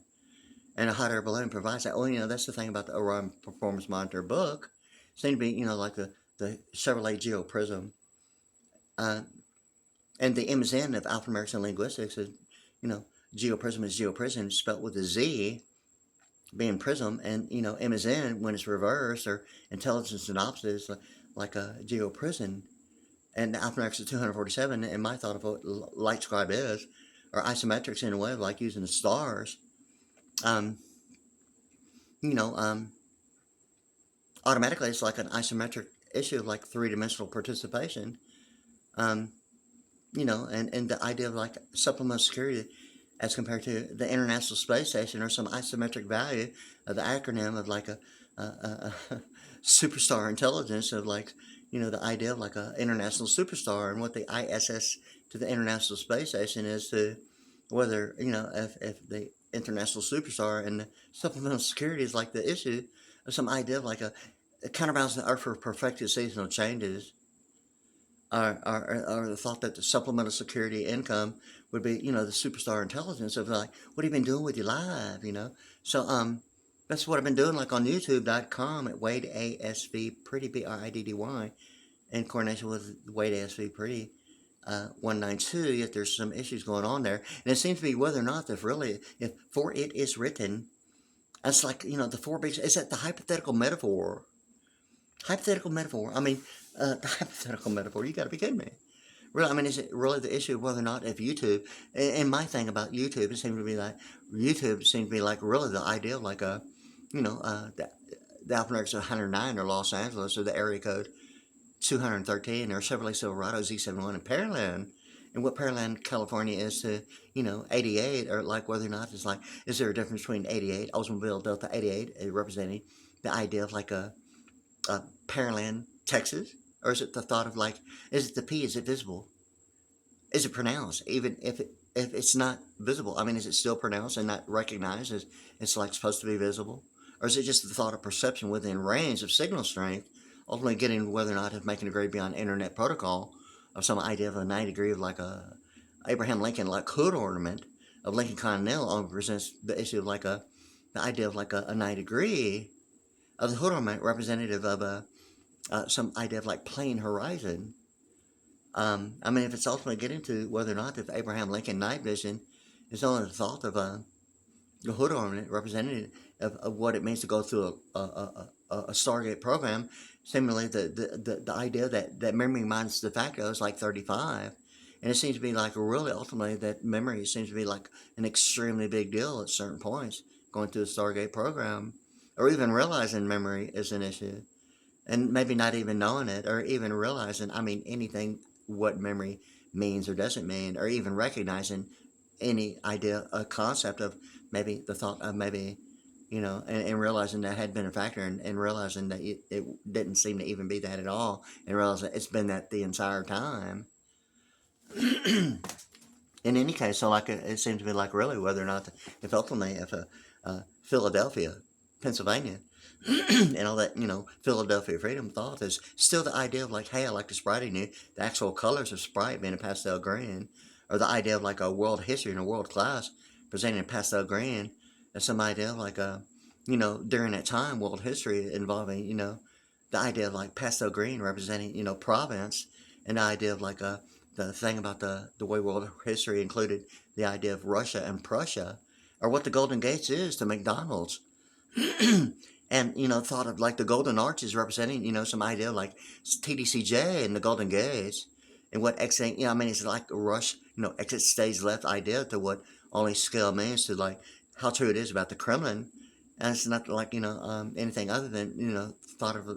And a hot air balloon provides that. Well, that's the thing about the Orion Performance Monitor book. It seemed to be, like the Chevrolet Geo Prism. Uh, and the MSN of alphanumeric linguistics is, geoprism is geoprism spelled with a Z, being prism, and MSN when it's reversed, or intelligence synopsis, like a geoprism. And the alphanumerics is 247, and my thought of what light scribe is, or isometrics in a way of like using the stars. Um, you know, um, Automatically it's like an isometric issue of like three-dimensional participation. Um, and the idea of like supplemental security as compared to the International Space Station, or some isometric value of the acronym of like a superstar intelligence of like, the idea of like a international superstar, and what the ISS to the International Space Station is to whether, if the international superstar and the supplemental security is like the issue of some idea of like a counterbalancing Earth for perfected seasonal changes, or the thought that the supplemental security income would be, the superstar intelligence of like, what have you been doing with your life? So that's what I've been doing, like on YouTube.com at WadeASVPriddy, Priddy, in coordination with WadeASVPriddy 192. Yet there's some issues going on there, and it seems to be whether or not if for it is written, it's like, the four big, is that the hypothetical metaphor? Hypothetical metaphor. I mean, the hypothetical metaphor. You got to be kidding me. Really, I mean, is it really the issue of whether or not if YouTube? And my thing about YouTube, it seems to be like really the idea of like the alphanumerics of 109 or Los Angeles, or the area code 213, or Chevrolet Silverado Z71 in Pearland, and what Pearland, California is to 88, or like whether or not it's like, is there a difference between 88 Oldsmobile Delta 88 representing the idea of like a Pearland, Texas? Or is it the thought of like, is it the P, is it visible? Is it pronounced? Even if it's not visible, I mean, is it still pronounced and not recognized as it's like supposed to be visible? Or is it just the thought of perception within range of signal strength, ultimately getting whether or not it's making a grade beyond internet protocol of some idea of a 90 degree of like a Abraham Lincoln like hood ornament of Lincoln Continental only presents the issue of like the idea of like a 90 degree of the hood ornament representative of some idea of like plane horizon. I mean, if it's ultimately getting to whether or not if Abraham Lincoln night vision is only the thought of the hood ornament representative of what it means to go through a Stargate program, similarly the idea that memory minus de facto is like 35. And it seems to be like really ultimately that memory seems to be like an extremely big deal at certain points going through a Stargate program, or even realizing memory is an issue, and maybe not even knowing it, or even realizing, I mean, anything what memory means or doesn't mean, or even recognizing any idea, a concept of maybe the thought of maybe, and realizing that had been a factor, and realizing that it didn't seem to even be that at all, and realizing it's been that the entire time. In any case, so like it seems to be like really whether or not, if ultimately, if Philadelphia, Pennsylvania, and all that, Philadelphia freedom thought is still the idea of like, hey, I like the Sprite new, the actual colors of Sprite being a pastel green, or the idea of like a world history and a world class presenting a pastel green, as some idea of like during that time, world history involving, the idea of like pastel green representing, province, and the idea of like the thing about the way world history included the idea of Russia and Prussia, or what the Golden Gates is to McDonald's. And thought of like the Golden Arches representing some idea of like TDCJ and the Golden Gates, and what exit, I mean, it's like a rush, exit stage left idea to what only scale means to like how true it is about the Kremlin. And it's not like anything other than thought of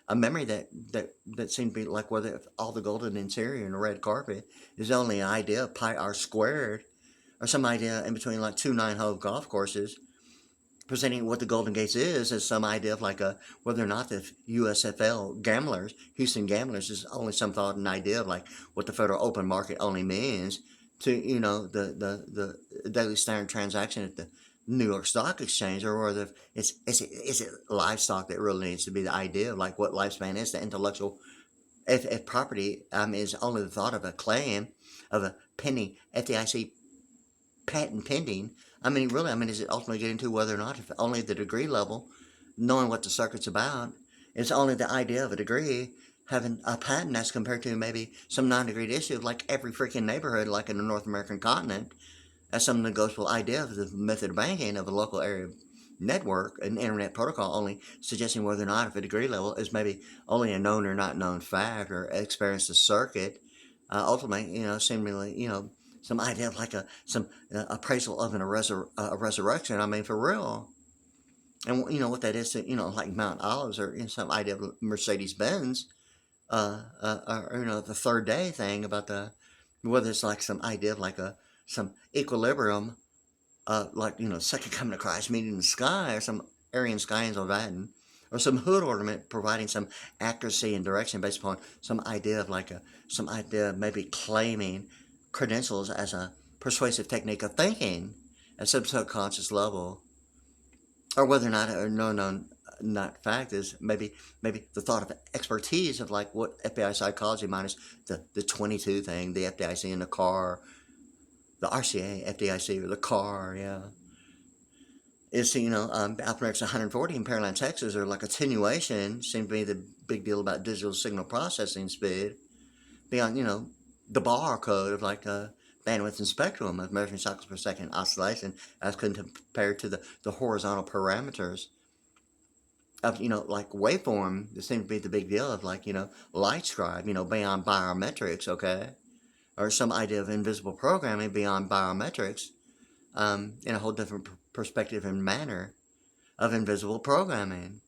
a memory that seemed to be like whether all the golden interior and the red carpet is only an idea of pi r squared, or some idea in between like two nine-hole golf courses, presenting what the Golden Gates is as some idea of like whether or not the USFL gamblers, Houston gamblers, is only some thought and idea of like what the federal open market only means to the daily standard transaction at the New York Stock Exchange, or whether is it livestock that really needs to be the idea of like what lifespan is, the intellectual, if property is only the thought of a claim of a pending FDIC patent pending I mean, really, I mean, is it ultimately getting to whether or not, if only the degree level, knowing what the circuit's about, it's only the idea of a degree having a patent as compared to maybe some non-degree issue of like every freaking neighborhood, like in the North American continent, as some negotiable idea of the method of banking of a local area network, an internet protocol, only suggesting whether or not if a degree level is maybe only a known or not known fact or experienced a circuit, ultimately, seemingly, some idea of like some appraisal of a resurrection. I mean, for real. And what that is, like Mount Olives or some idea of Mercedes Benz, or the third day thing about whether it's like some idea of like some equilibrium, like second coming of Christ meeting in the sky, or some Aryan sky angel Latin, or some hood ornament providing some accuracy and direction based upon some idea of like some idea of maybe claiming credentials as a persuasive technique of thinking at some subconscious level, or whether or not or no known not fact is maybe the thought of expertise of like what FBI psychology minus the 22 thing, the FDIC in the car, the RCA, FDIC, or the car, yeah. Is, Alphanex 140 in Pearland, Texas, or like attenuation, seems to be the big deal about digital signal processing speed, beyond, the bar code of like bandwidth and spectrum of measuring cycles per second oscillation as compared to the horizontal parameters of, like waveform. This seems to be the big deal of like, light scribe, beyond biometrics, okay? Or some idea of invisible programming beyond biometrics, in a whole different perspective and manner of invisible programming.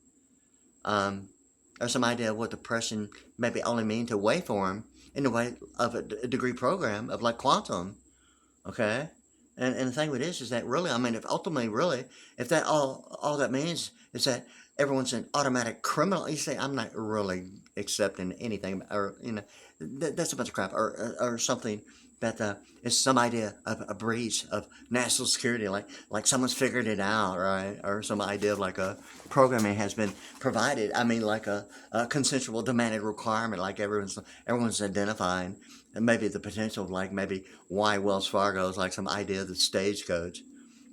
Or some idea of what depression maybe only mean to waveform in the way of a degree program of like quantum, okay? And the thing with this is that really, I mean, if ultimately really, if that all that means is that everyone's an automatic criminal, you say, I'm not really accepting anything, or, that's a bunch of crap, or something that is some idea of a breach of national security, like someone's figured it out, right? Or some idea of like a programming has been provided. I mean, like a consensual demanded requirement, like everyone's identifying, and maybe the potential of like maybe why Wells Fargo is like some idea of the stagecoach,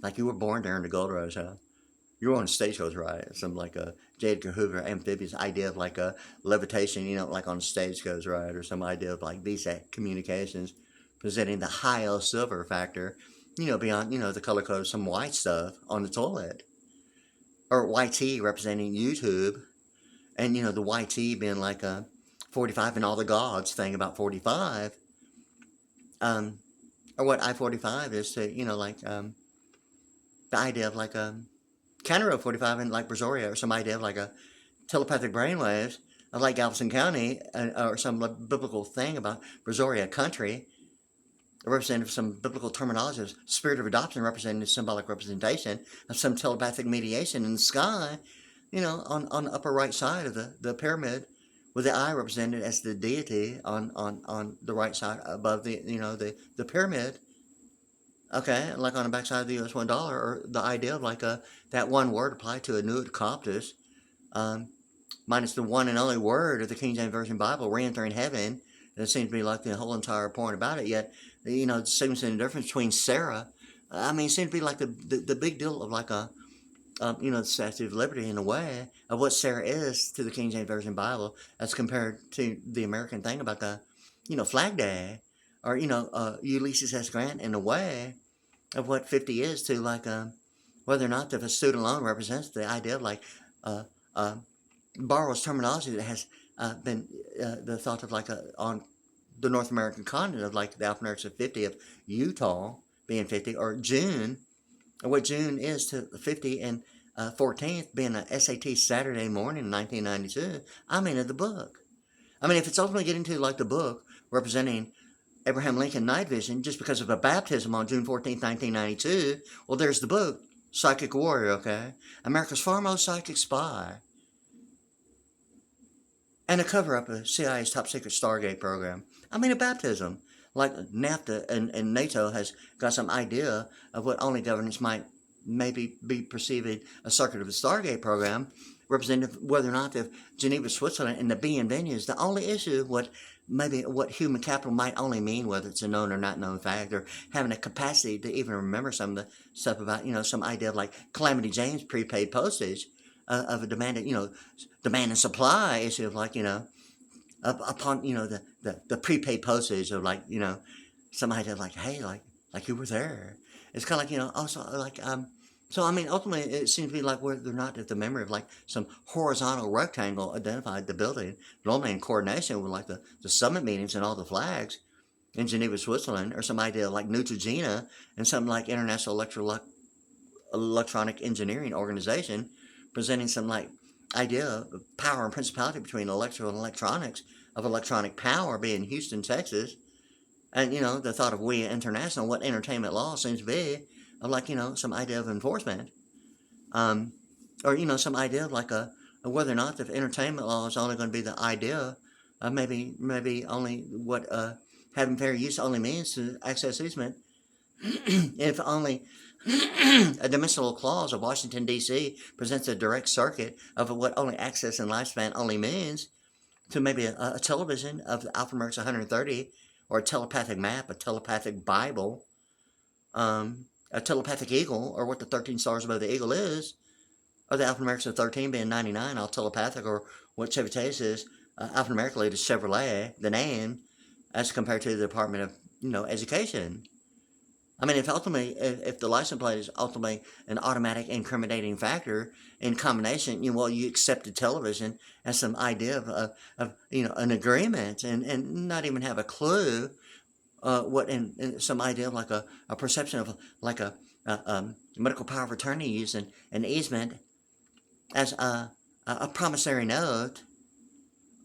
like you were born during the gold rush, huh? You were on a stagecoach, right? Some like a J. Edgar Hoover amphibious idea of like a levitation, like on a stagecoach, right? Or some idea of like VSAT communications presenting the high L silver factor, beyond, the color code of some white stuff on the toilet. Or YT representing YouTube, and, the YT being like a 45 and all the gods thing about 45. Or what I-45 is to, the idea of like a County Road 45 in like Brazoria, or some idea of like a telepathic brainwaves of like Galveston County, or some biblical thing about Brazoria country, representative some biblical terminology of spirit of adoption, representing the symbolic representation of some telepathic mediation in the sky, on the upper right side of the pyramid, with the eye represented as the deity on the right side above the pyramid. Okay, like on the backside of the US $1, or the idea of like that one word applied to a nuid coptus, minus the one and only word of the King James Version Bible, re-entering heaven. That seems to be like the whole entire point about it. Yet, significant difference between Sarah. I mean, it seems to be like the big deal of like the Statue of Liberty in a way of what Sarah is to the King James Version Bible as compared to the American thing about the, Flag Day, or, Ulysses S. Grant in a way of what 50 is to like whether or not if a student loan represents the idea of like borrows terminology that has been the thought of like on the North American continent of like the alphanumerics of 50 of Utah being 50, or June, or what June is to 50, and 14th being a SAT Saturday morning in 1992. I mean, of the book. I mean, if it's ultimately getting to like the book representing Abraham Lincoln night vision just because of a baptism on June 14th, 1992, well, there's the book, Psychic Warrior, okay? America's foremost psychic spy. And a cover-up of CIA's top secret Stargate program. I mean, a baptism. Like NAFTA and NATO has got some idea of what only governments might maybe be perceiving a circuit of the Stargate program, representative whether or not if Geneva, Switzerland, and the being venues, the only issue what human capital might only mean, whether it's a known or not known fact, or having a capacity to even remember some of the stuff about, some idea of like Calamity Jane's prepaid postage of a demand and supply issue of like, upon, the prepaid postage of like, some idea of like, hey, like you were there. It's kind of like, also like, so I mean, ultimately, it seems to be like whether or not if the memory of like some horizontal rectangle identified the building, normally in coordination with like the summit meetings and all the flags in Geneva, Switzerland, or some idea like Neutrogena and something like International Electronic Engineering Organization, presenting some like idea of power and principality between electrical and electronics, of electronic power being Houston, Texas, and the thought of we international, what entertainment law seems to be, of like some idea of enforcement, or some idea of like of whether or not the entertainment law is only going to be the idea of maybe only what having fair use only means to access easement, if only a dimensional clause of Washington D.C. presents a direct circuit of what only access and lifespan only means to maybe a television of the alphanumerics 130, or a telepathic map, a telepathic Bible, a telepathic eagle, or what the 13 stars above the eagle is, or the alphanumerics of 13 being 99, all telepathic, or what Chevy Chase is, alphanumerically to Chevrolet, the name, as compared to the Department of, Education. I mean, if the license plate is ultimately an automatic incriminating factor in combination, you accepted television as some idea of an agreement, and not even have a clue what in some idea of like a perception of like a medical power of attorney using an easement as a promissory note,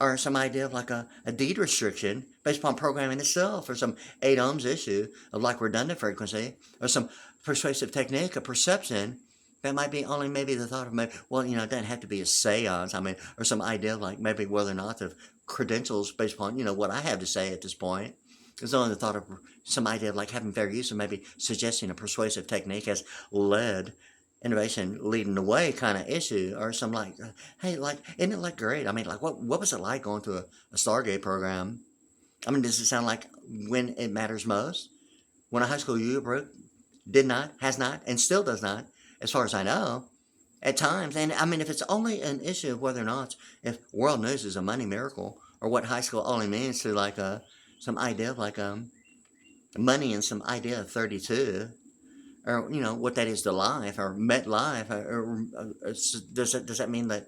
or some idea of like a deed restriction based upon programming itself, or some 8 ohms issue of like redundant frequency, or some persuasive technique of perception that might be only maybe the thought of maybe, well, it doesn't have to be a seance, I mean, or some idea of like maybe whether or not the credentials based upon, what I have to say at this point. There's only the thought of some idea of like having fair use, and maybe suggesting a persuasive technique has led innovation leading the way kind of issue, or some like, hey, like, isn't it like great? I mean, like, what was it like going to a Stargate program? I mean, does it sound like when it matters most? When a high school yearbook did not, has not, and still does not, as far as I know, at times. And I mean, if it's only an issue of whether or not, if world news is a money miracle, or what high school only means to like some idea of like money and some idea of 32, or what that is to life, or met life, does that mean that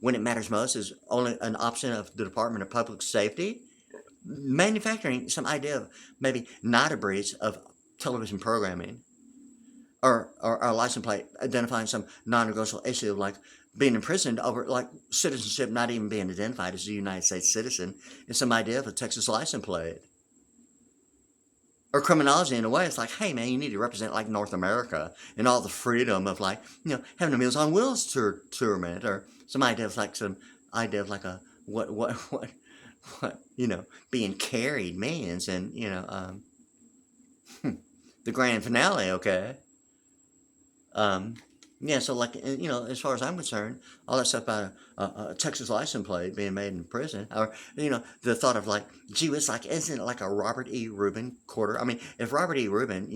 when it matters most is only an option of the Department of Public Safety, manufacturing some idea of maybe not a breach of television programming, or a license plate identifying some non-negotiable issue of like being imprisoned over like citizenship not even being identified as a United States citizen, is some idea of a Texas license plate. Or criminology in a way, it's like, hey man, you need to represent like North America and all the freedom of like, having a Meals on Wheels tournament, or some idea of like a what being carried means, and the grand finale, okay. Yeah, so like, as far as I'm concerned, all that stuff about a Texas license plate being made in prison, or the thought of like, gee, it's like, isn't it like a Robert E. Rubin quarter? I mean, if Robert E. Rubin,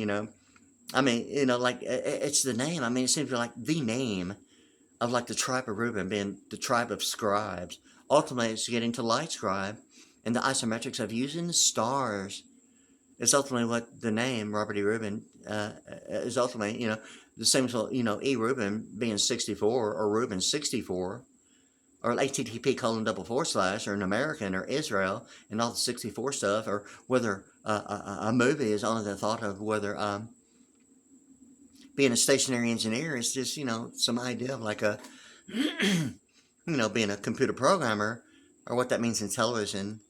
I mean, like, it's the name. I mean, it seems to be like the name of like the tribe of Reuben being the tribe of scribes. Ultimately, it's getting to light scribe, and the isometrics of using the stars. It's ultimately what the name Robert E. Rubin is ultimately, the same as, E. Rubin being 64, or Rubin 64, or HTTP:// or an American, or Israel, and all the 64 stuff, or whether a movie is only the thought of whether being a stationary engineer is just, some idea of like a, being a computer programmer, or what that means in television.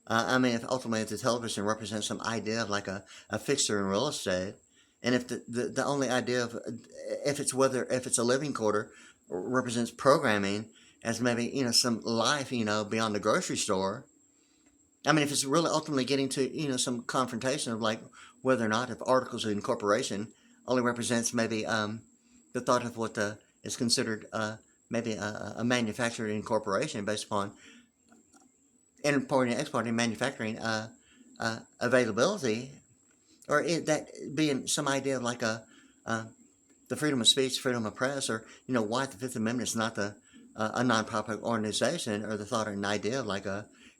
I mean, if ultimately if the television represents some idea of like a fixture in real estate, and if the only idea of, if it's a living quarter, represents programming as maybe, some life, beyond the grocery store. I mean, if it's really ultimately getting to, some confrontation of like whether or not if articles of incorporation only represents maybe the thought of what is considered maybe a manufacturing corporation based upon importing, exporting, manufacturing availability, or that being some idea of like uh, the freedom of speech, freedom of press, or why the Fifth Amendment is not a non-profit organization, or the thought or an idea of like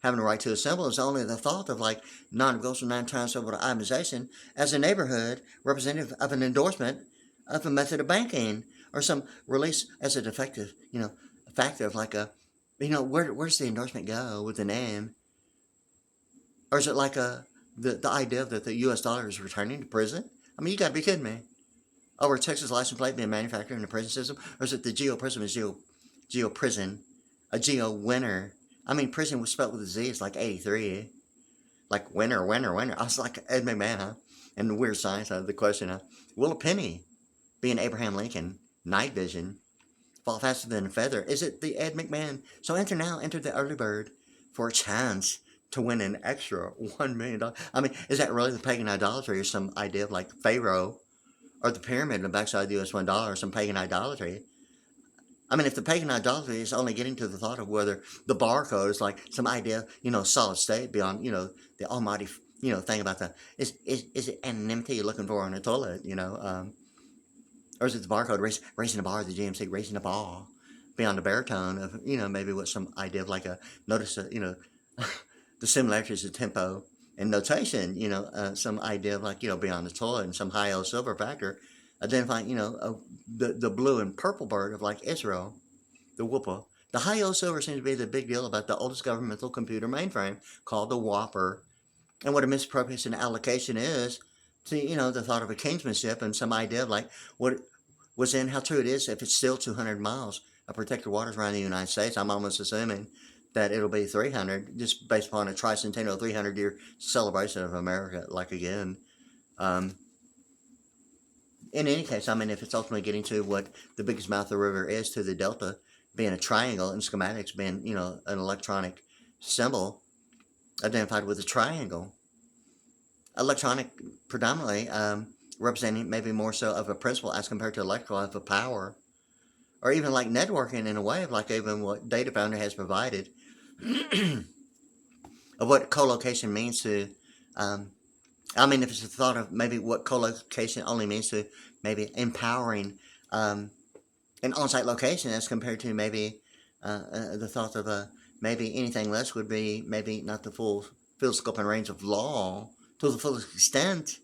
having a right to assemble is only the thought of like non-negotiable, non-transferable itemization as a neighborhood representative of an endorsement of a method of banking, or some release as a defective, factor of like where's the endorsement go with the name, or is it like the idea that the U.S. dollar is returning to prison? I mean, you got to be kidding me. Oh, or Texas license plate being manufactured in the prison system? Or is it the Geo prison is Geo prison? A Geo winner? I mean, prison was spelled with a Z. It's like 83. Like winner, winner, winner. I was like Ed McMahon, huh? And the weird science of the question, will a penny be an Abraham Lincoln? Night vision. Fall faster than a feather. Is it the Ed McMahon? So enter the early bird for a chance to win an extra $1 million. I mean, is that really the pagan idolatry, or some idea of like Pharaoh, or the pyramid in the backside of the US $1, or some pagan idolatry? I mean, if the pagan idolatry is only getting to the thought of whether the barcode is like some idea, solid state beyond, the almighty, thing about is it anonymity you're looking for on a toilet, or is it the barcode racing the bar, the GMC racing the bar beyond the baritone of, maybe what some idea of like a notice, the similarities of tempo and notation, some idea of like, beyond the toilet, and some high O silver factor, identifying, the blue and purple bird of like Israel, the whoopa. The high O silver seems to be the big deal about the oldest governmental computer mainframe called the Whopper, and what a misappropriation allocation is to, the thought of a kingsmanship, and some idea of like what was in, how true it is if it's still 200 miles of protected waters around the United States. I'm almost assuming that it'll be 300, just based upon a tricentennial 300-year celebration of America, like again. In any case, I mean, if it's ultimately getting to what the biggest mouth of the river is, to the delta being a triangle, and schematics being, an electronic symbol identified with a triangle. Electronic predominantly representing maybe more so of a principle as compared to electrical of a power, or even like networking in a way of like even what Data Foundry has provided of what co-location means to, I mean, if it's a thought of maybe what co-location only means to maybe empowering an on-site location as compared to maybe the thought of maybe anything less would be maybe not the full field scope and range of law to the fullest extent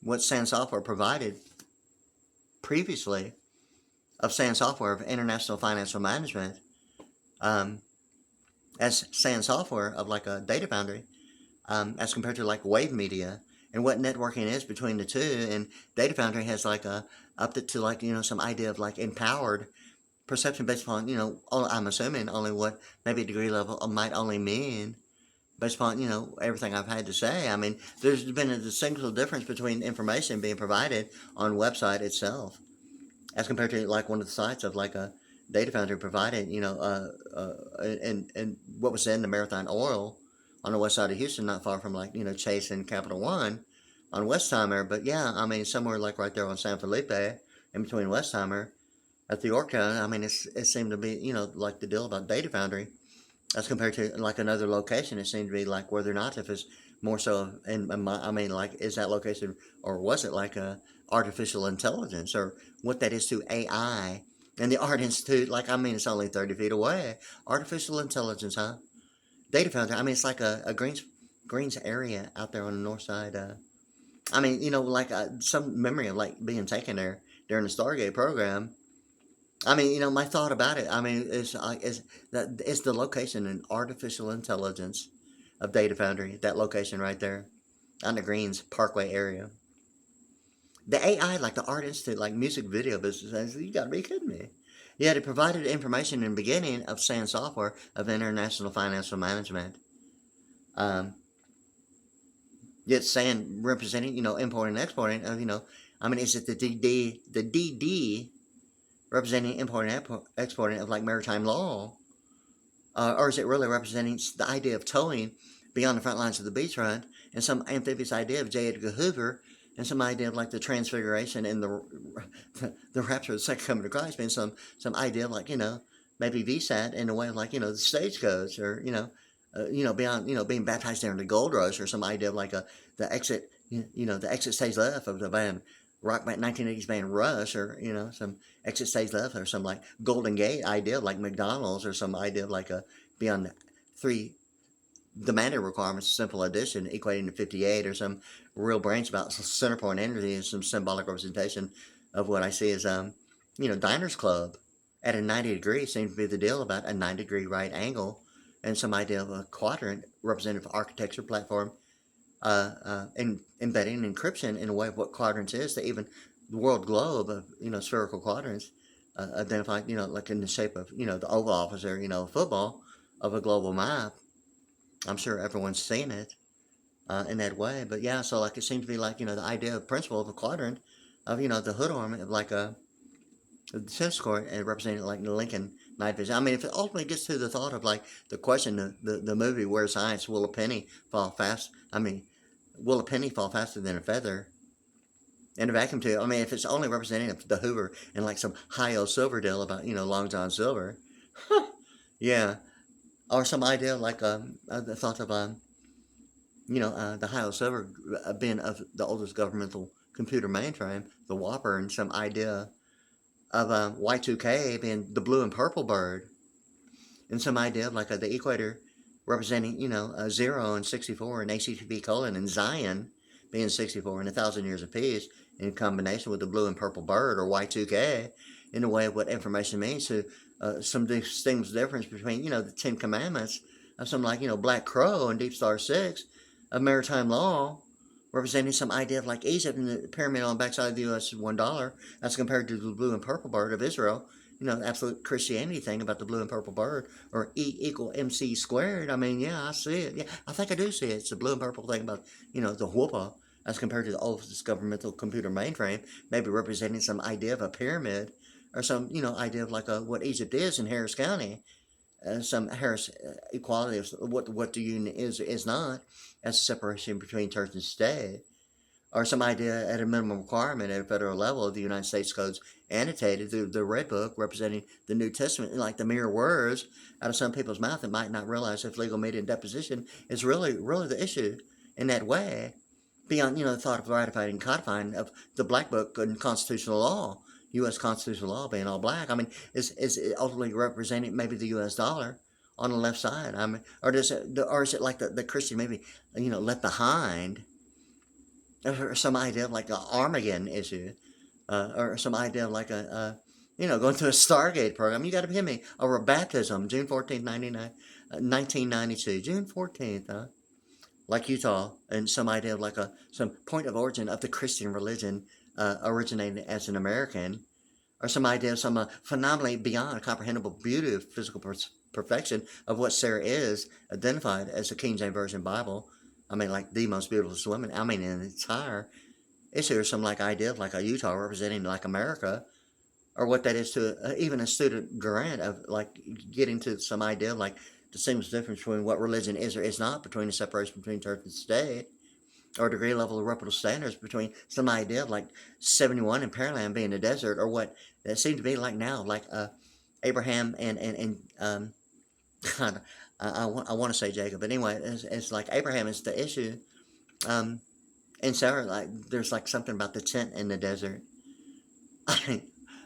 what SAN software provided previously of SAN software of international financial management as SAN software of like a Data Foundry as compared to like Wave Media, and what networking is between the two. And Data Foundry has like upped it to like, some idea of like empowered perception based upon, I'm assuming only what maybe degree level might only mean based upon, everything I've had to say. I mean, there's been a distinguishable difference between information being provided on website itself as compared to like one of the sites of like a Data Foundry provided, and what was in the Marathon Oil on the west side of Houston, not far from like, Chase and Capital One on Westheimer. But yeah, I mean, somewhere like right there on San Felipe, in between Westheimer at the Orca, I mean, it seemed to be, like the deal about Data Foundry as compared to like another location. It seemed to be like whether or not if it's more so, I mean, like, is that location, or was it like a artificial intelligence, or what that is to AI and the Art Institute? Like, I mean, it's only 30 feet away. Artificial intelligence, huh? Data Foundry. I mean, it's like a Greens area out there on the north side. I mean, like some memory of like being taken there during the Stargate program. I mean, my thought about it, I mean, is that it's the location in artificial intelligence of Data Foundry. That location right there, on the Greens Parkway area. The AI, like the Art Institute, like music video business, you got to be kidding me. Yet it provided information in the beginning of SAN software of international financial management. Yet SAN representing, importing and exporting of, I mean, is it the DD representing importing and exporting of like maritime law? Or is it really representing the idea of towing beyond the front lines of the beachfront, and some amphibious idea of J. Edgar Hoover and some idea of like the transfiguration and the rapture of the second coming of Christ being some idea of like, maybe VSAT in the way of like, the stagecoach, or beyond, being baptized during the gold rush, or some idea of like the exit, the exit stage left of the band rock band 1980s band Rush, or some exit stage left, or some like Golden Gate idea of like McDonald's, or some idea of like a beyond three demanded requirements, simple addition equating to 58, or some real branch about center point energy, and some symbolic representation of what I see as Diners Club at a 90 degree seems to be the deal about a 90-degree right angle, and some idea of a quadrant representative architecture platform, embedding encryption in a way of what quadrants is, that even the world globe of spherical quadrants identified like in the shape of the Oval Office, or football of a global map. I'm sure everyone's seen it in that way. But yeah, so like it seems to be like, the idea of principle of a quadrant of, the hood ornament of like the tennis court, and representing like the Lincoln night vision. I mean, if it ultimately gets to the thought of like the question, the movie Where's Science, will a penny fall fast? I mean, will a penny fall faster than a feather? And a vacuum tube. I mean, if it's only representing the Hoover and like some high-o silver deal about, Long John Silver. Yeah. Or some idea like the thought of the high-o silver being of the oldest governmental computer mainframe, the Whopper, and some idea of Y2K being the blue and purple bird, and some idea of like the equator representing 0 and 64, and ACTB colon and Zion being 64 and 1,000 years of peace, in combination with the blue and purple bird, or Y2K, in a way of what information means. So some distinct difference between the Ten Commandments of some like Black Crow and Deep Star 6 of maritime law, representing some idea of like Egypt and the pyramid on the backside of the U.S. $1, as compared to the blue and purple bird of Israel. Absolute Christianity thing about the blue and purple bird, or E equal MC squared. I mean, yeah, I see it. Yeah, I think I do see it. It's the blue and purple thing about, the whoopa, as compared to the oldest governmental computer mainframe, maybe representing some idea of a pyramid, or some, idea of like what Egypt is in Harris County, some Harris equality of what the union is not, as a separation between church and state, or some idea at a minimum requirement at a federal level of the United States codes annotated through the Red Book, representing the New Testament, like the mere words out of some people's mouth, that might not realize if legal media and deposition is really the issue in that way, beyond the thought of ratifying and codifying of the Black Book and constitutional law, U.S. constitutional law being all black. I mean, is it ultimately representing maybe the U.S. dollar on the left side? I mean, or is it like the Christian maybe left behind, or some idea of like an Armageddon issue, or some idea of like going to a Stargate program. You got to hear me. Or a baptism, June 14th, 1992, June 14th, like Utah, and some idea of like some point of origin of the Christian religion originating as an American, or some idea of some phenomenally beyond comprehensible beauty of physical perfection of what Sarah is identified as the King James Version Bible. I mean, like the most beautiful woman. I mean, in the entire issue, or some like idea of like a Utah representing like America, or what that is to even a student grant of like getting to some idea of like the same difference between what religion is or is not, between the separation between church and state, or degree level of reputable standards between some idea of like 71 and Pearland being the desert, or what that seems to be like now, like Abraham and God, I want to say Jacob, but anyway, it's like Abraham is the issue, and Sarah, like there's like something about the tent in the desert. I mean,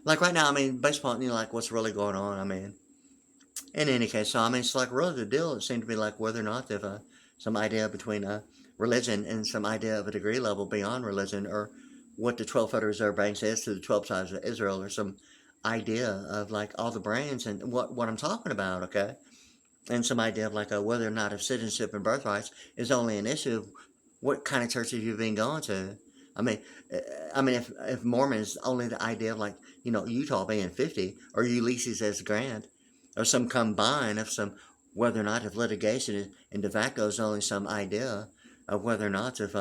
like right now, I mean, based upon like what's really going on, I mean, in any case, so I mean, it's like really the deal. It seemed to be like whether or not there's some idea between religion and some idea of a degree level beyond religion, or what the 12 Federal Reserve Bank says to the 12 tribes of Israel, or some idea of like all the brains and what I'm talking about, okay? And some idea of like whether or not if citizenship and birthrights is only an issue of what kind of churches you've been going to. I mean, if Mormon is only the idea of like Utah being 50, or Ulysses as Grant, or some combine of some, whether or not if litigation and de facto is only some idea of whether or not if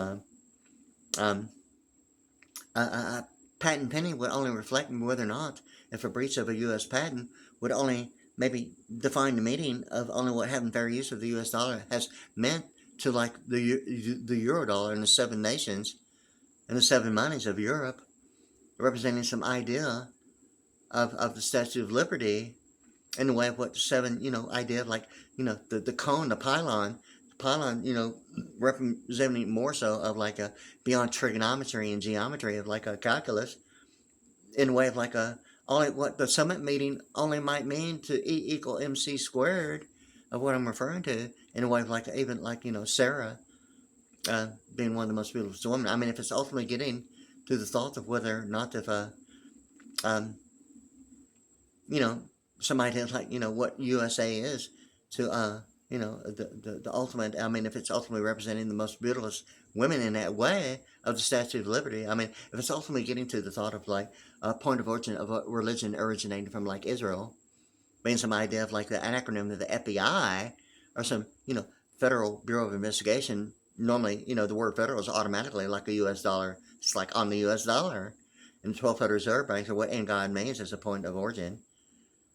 patent pending would only reflect whether or not if a breach of a U.S. patent would only maybe define the meaning of only what having fair use of the U.S. dollar has meant to like the euro dollar in the seven nations, and the 7 monies of Europe, representing some idea of the Statue of Liberty in the way of what the 7, idea of like, the cone, the pylon, representing more so of like a beyond trigonometry and geometry of like a calculus in a way of like a only what the summit meeting only might mean to E equal MC squared of what I'm referring to in a way of like even like Sarah being one of the most beautiful women. I mean, if it's ultimately getting to the thought of whether or not if um, you know some idea like what USA is to the ultimate. I mean, if it's ultimately representing the most beautiful women in that way of the Statue of Liberty. I mean, if it's ultimately getting to the thought of like a point of origin of a religion originating from like Israel, being some idea of like the acronym of the FBI or some Federal Bureau of Investigation. Normally, the word federal is automatically like a U.S. dollar. It's like on the U.S. dollar, and the 12th Federal Reserve Bank, or what in God means as a point of origin.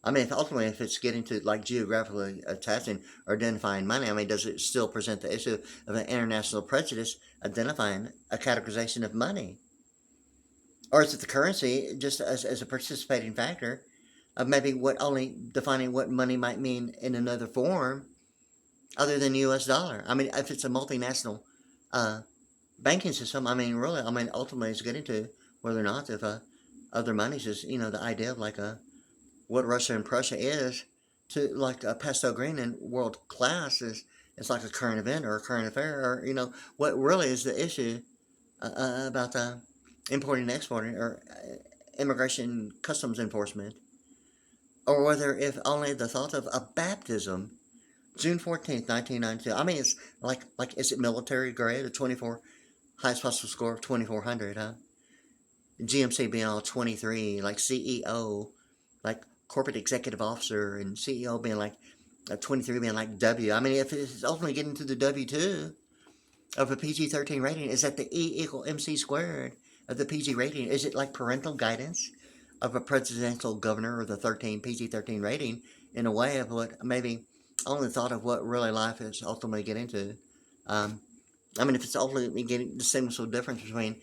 I mean, if it's getting to like geographically attaching or identifying money, I mean, does it still present the issue of an international prejudice identifying a categorization of money? Or is it the currency just as a participating factor of maybe what only defining what money might mean in another form other than the US dollar? I mean, if it's a multinational uh, banking system, I mean, really, I mean, ultimately it's getting to whether or not if other monies is, the idea of like what Russia and Prussia is to like a pastel green in world class is it's like a current event or a current affair or what really is the issue about importing and exporting or immigration customs enforcement, or whether if only the thought of a baptism June 14th, 1992. I mean, it's like is it military grade, a 24 highest possible score of 2400, huh? GMC being all 23, like CEO, like corporate executive officer, and CEO being like 23 being like W. I mean, if it's ultimately getting to the W2 of a PG-13 rating, is that the E equal MC squared of the PG rating? Is it like parental guidance of a presidential governor or the PG-13 rating in a way of what maybe only thought of what really life is ultimately getting to? I mean, if it's ultimately getting distinguishable difference between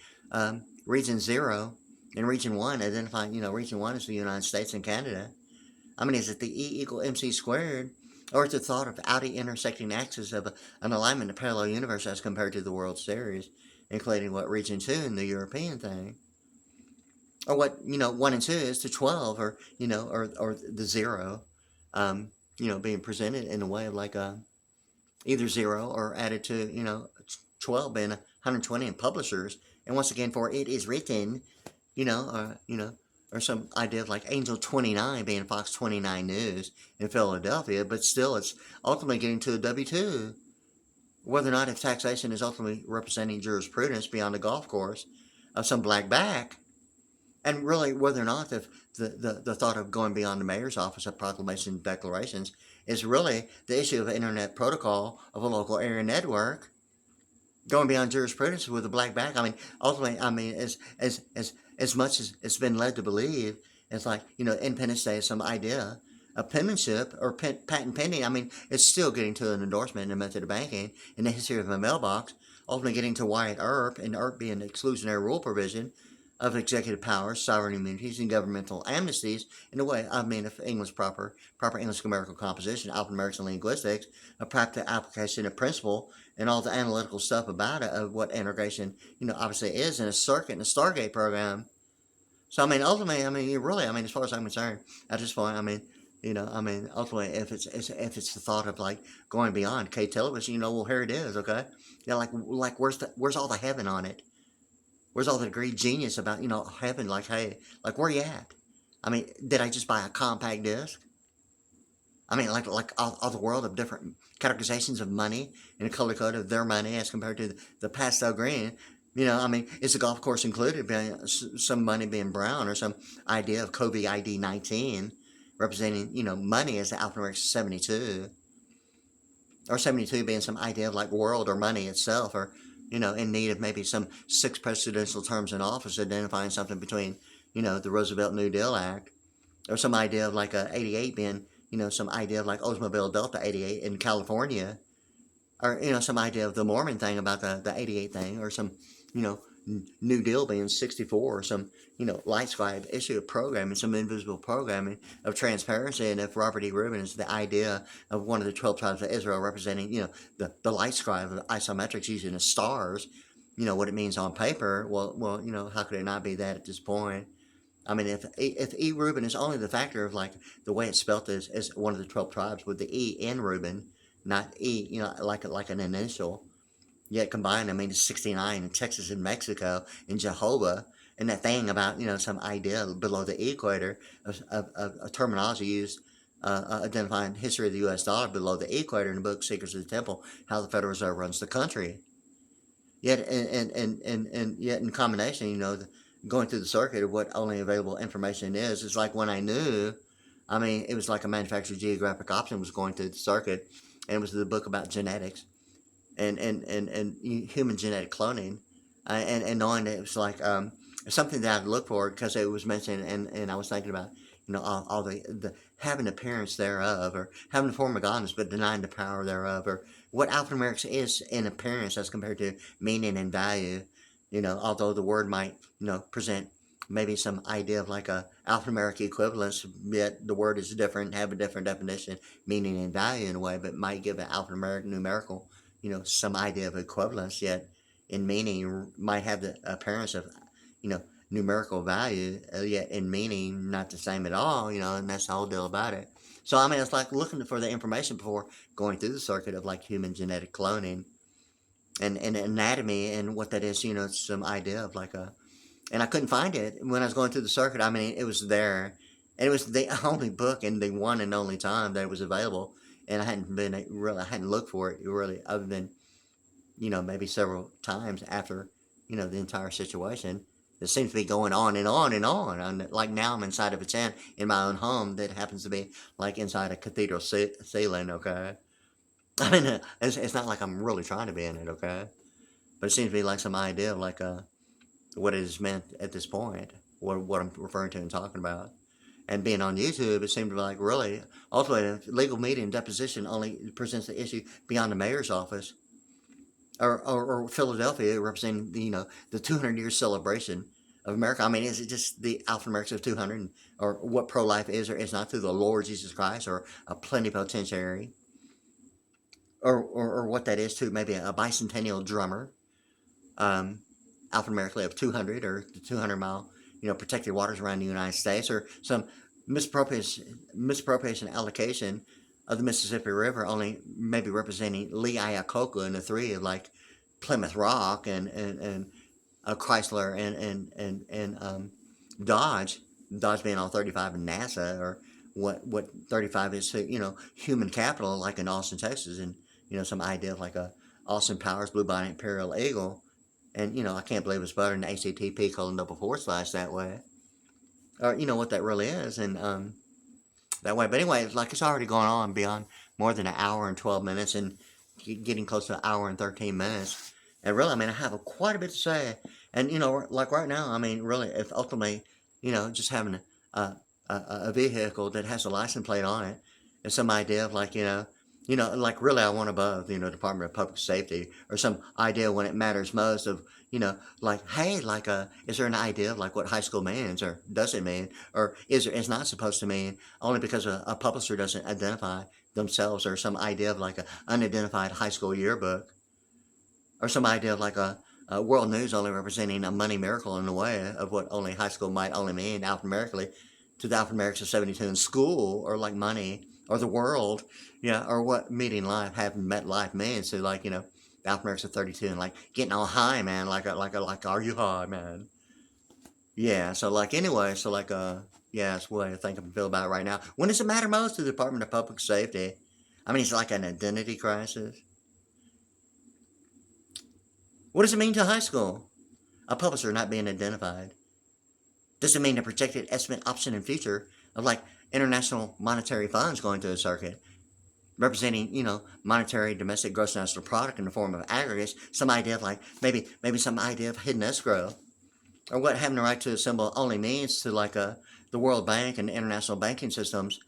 Region 0 and Region 1, identifying, Region 1 is the United States and Canada. I mean, is it the E equal MC squared? Or is the thought of outy intersecting axis of an alignment of parallel universe as compared to the World Series, including what Region 2 and the European thing? Or what, 1 and 2 is to 12, or, or the 0, being presented in a way of like either 0 or added to, 12 being 120 in publishers. And once again, for it is written, or some idea of like Angel 29 being Fox 29 News in Philadelphia, but still it's ultimately getting to a W2. Whether or not if taxation is ultimately representing jurisprudence beyond the golf course of some black back, and really whether or not if the thought of going beyond the mayor's office of proclamation declarations is really the issue of internet protocol of a local area network, going beyond jurisprudence with a black back. I mean, ultimately, I mean, as much as it's been led to believe, it's like Independence Day is some idea of penmanship or patent pending. I mean, it's still getting to an endorsement in the method of banking in the history of a mailbox. Ultimately, getting to Wyatt Earp, and Earp being the exclusionary rule provision of executive powers, sovereign immunities, and governmental amnesties. In a way, I mean, if English proper English grammatical composition, alphanumerics linguistics, a practical application of principle, and all the analytical stuff about it of what integration, obviously is in a circuit and a Stargate program. So I mean, ultimately, I mean, really, I mean, as far as I'm concerned, at this point, I mean, I mean, ultimately, if it's the thought of like going beyond K television, well, here it is, okay, like where's all the heaven on it? Where's all the great genius about, heaven? Like, hey, like, where you at? I mean, did I just buy a compact disc? I mean, like all the world of different categorizations of money and the color code of their money as compared to the pastel green. I mean, is the golf course included? Some money being brown, or some idea of Kobe ID 19 representing, money as the alphanumeric 72, or 72 being some idea of like world or money itself, or in need of maybe some 6 presidential terms in office identifying something between, the Roosevelt New Deal Act, or some idea of like a 88 being, some idea of like Oldsmobile Delta 88 in California, or, some idea of the Mormon thing about the 88 thing, or some, New Deal being 64, or some, light scribe issue of programming, some invisible programming of transparency. And if Robert E. Rubin is the idea of one of the 12 tribes of Israel representing, the light scribe of isometrics using the stars, what it means on paper, well, how could it not be that at this point? I mean, if E. Reuben is only the factor of like the way it's spelt as one of the 12 tribes with the E in Reuben, not E, like an initial, yet combined, I mean, it's 69 in Texas and Mexico and Jehovah, and that thing about, some idea below the equator of terminology used identifying history of the U.S. dollar below the equator in the book Secrets of the Temple, how the Federal Reserve runs the country. Yet, and yet in combination, going through the circuit of what only available information is, it's like when I knew, I mean, it was like a manufactured geographic option was going through the circuit, and it was the book about genetics and human genetic cloning, and knowing that it was like something that I'd look for because it was mentioned, and I was thinking about, all the having appearance thereof, or having the form of godliness but denying the power thereof, or what alphanumerics is in appearance as compared to meaning and value. Although the word might, present maybe some idea of like a alphanumeric equivalence, yet the word is different, have a different definition, meaning and value in a way, but might give an alphanumeric numerical, some idea of equivalence, yet in meaning might have the appearance of, numerical value, yet in meaning not the same at all, and that's the whole deal about it. So, I mean, it's like looking for the information before going through the circuit of like human genetic cloning and anatomy and what that is, some idea of like and I couldn't find it when I was going through the circuit. I mean, it was there, and it was the only book and the one and only time that it was available, and I hadn't looked for it really, other than, maybe several times after, the entire situation. It seems to be going on and on and on. And like now I'm inside of a tent in my own home that happens to be like inside a cathedral ceiling, okay? I mean, it's not like I'm really trying to be in it, okay? But it seems to be like some idea of like what it is meant at this point, what I'm referring to and talking about. And being on YouTube, it seemed to be like really, ultimately, legal media and deposition only presents the issue beyond the mayor's office. Or Philadelphia representing the 200-year celebration of America. I mean, is it just the alphanumerics of 200, or what pro-life is or is not through the Lord Jesus Christ, or a plenipotentiary, or what that is to maybe a bicentennial drummer, alphanumerically of 200, or the 200-mile protected waters around the United States, or some misappropriation allocation of the Mississippi River only maybe representing Lee Iacocca and the three of like Plymouth Rock and Chrysler and Dodge being all 35 in NASA, or what 35 is to human capital like in Austin, Texas, and some idea of like a Austin Powers Blue Bonnet Imperial Eagle, and I can't believe it's better than ACTP colon double / that way, or what that really is, and that way. But anyway, it's already gone on beyond more than an hour and 12 minutes, and getting close to an hour and 13 minutes. And really, I mean, I have quite a bit to say. And, like right now, I mean, really, if ultimately, just having a vehicle that has a license plate on it, and some idea of like, like really I want above, Department of Public Safety, or some idea when it matters most of, like, hey, like, is there an idea of like what high school means, or does it mean, or is not supposed to mean, only because a publisher doesn't identify themselves, or some idea of like an unidentified high school yearbook, or some idea of like a world news only representing a money miracle in a way of what only high school might only mean alphanumerically to the alphanumerics of 72 in school, or like money, or the world, or what meeting life, having met life means. So like, the alphanumerics of 32 and like getting all high, man, like are you high, man? Yeah, so like anyway, so like yeah, that's what I think I feel about it right now. When does it matter most to the Department of Public Safety? I mean, it's like an identity crisis. What does it mean to high school? A publisher not being identified. Does it mean a projected estimate option in future of like international monetary funds going to a circuit, representing, monetary domestic gross national product in the form of aggregates, some idea of like, maybe some idea of hidden escrow, or what having the right to assemble only means to like the World Bank and international banking systems.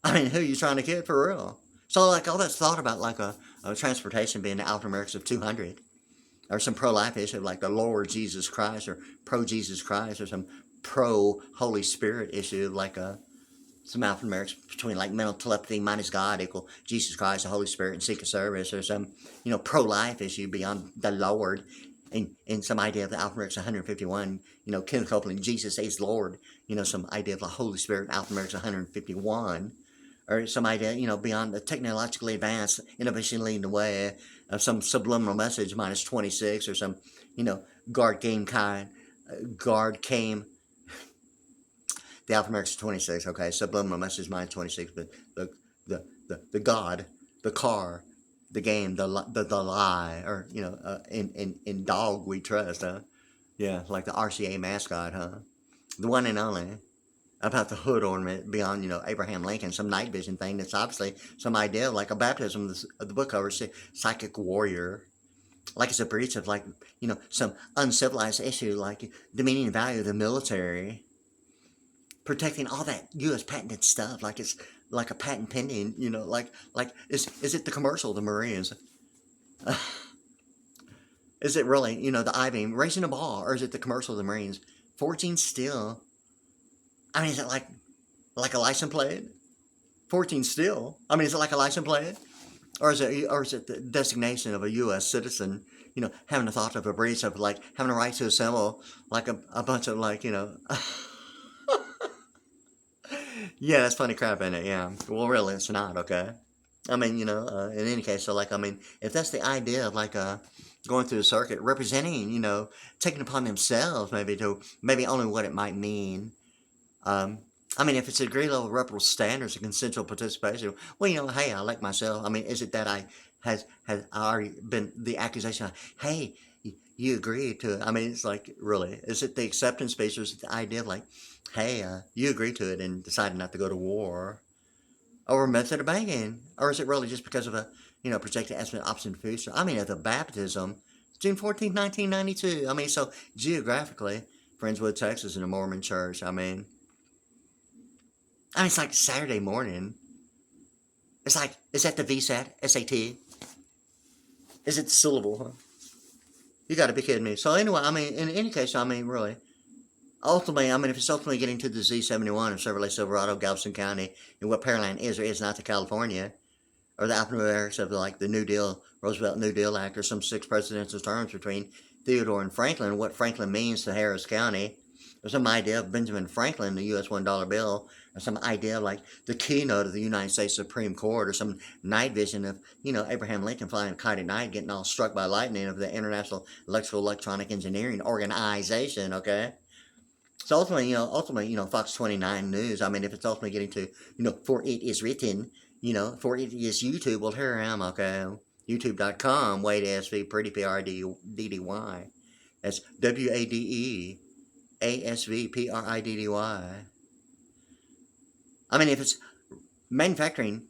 I mean, who are you trying to kid for real? So like all that's thought about like a transportation being the alphanumerics of 200, or some pro-life issue like the Lord Jesus Christ, or pro-Jesus Christ, or some pro-Holy Spirit issue like some alphanumerics between like mental telepathy minus God equal Jesus Christ, the Holy Spirit, and Secret Service, or some pro-life issue beyond the Lord, and some idea of the alphanumerics 151. Kenneth Copeland, Jesus is Lord. Some idea of the Holy Spirit, alphanumerics 151. Or some idea, beyond the technologically advanced, innovation leading the way, of some subliminal message minus 26, or some, guard game kind, guard came, the alphanumerics 26, okay, subliminal message minus 26, but the God, the car, the game, the lie, or, in dog we trust, huh? Yeah, like the RCA mascot, huh? The one and only. About the hood ornament beyond, Abraham Lincoln, some night vision thing that's obviously some idea of like a baptism of the book cover, psychic warrior. Like it's a breach of like, some uncivilized issue like demeaning the value of the military, protecting all that U.S. patented stuff, like it's like a patent pending, like is it the commercial, the Marines? Is it really, the I-beam raising a ball, or is it the commercial, the Marines? Forging steel. I mean, is it like a license plate? 14 steel. I mean, is it like a license plate? Or is it the designation of a U.S. citizen, having the thought of a breach of, like, having a right to assemble, like, a bunch of, like, yeah, that's funny crap, isn't it? Yeah. Well, really, it's not, okay? I mean, in any case, so, like, I mean, if that's the idea of, like, going through the circuit, representing, taking upon themselves, maybe only what it might mean, I mean, if it's a degree level reputable standards of consensual participation, well, hey, I like myself. I mean, is it that has already been the accusation of, hey, you agree to it? I mean, it's like, really, is it the acceptance piece, or is it the idea of like, hey, you agree to it and decided not to go to war, or method of banking, or is it really just because of a, projected estimate option future? I mean, at the baptism, June 14th, 1992. I mean, so geographically, Friendswood, Texas, in a Mormon church. I mean, it's like Saturday morning. It's like, is that the VSAT, SAT? Is it the syllable, huh? You gotta be kidding me. So anyway, I mean, in any case, I mean, really, ultimately, I mean, if it's ultimately getting to the Z71 of Chevrolet Silverado, Galveston County, and what Pearland is or is not to California, or the alphanumerics of like the New Deal, Roosevelt New Deal Act, or some 6 presidential terms between Theodore and Franklin, what Franklin means to Harris County, or some idea of Benjamin Franklin, the U.S. $1 bill, or some idea of like the keynote of the United States Supreme Court, or some night vision of, Abraham Lincoln flying a kite at night, getting all struck by lightning of the International Electrical Electronic Engineering Organization, okay? So ultimately, Fox 29 News, I mean, if it's ultimately getting to, for it is written, for it is YouTube, well, here I am, okay? YouTube.com, WadeASVPriddy, P-R-D-D-Y. That's WadeASVPriddy. I mean, if it's manufacturing,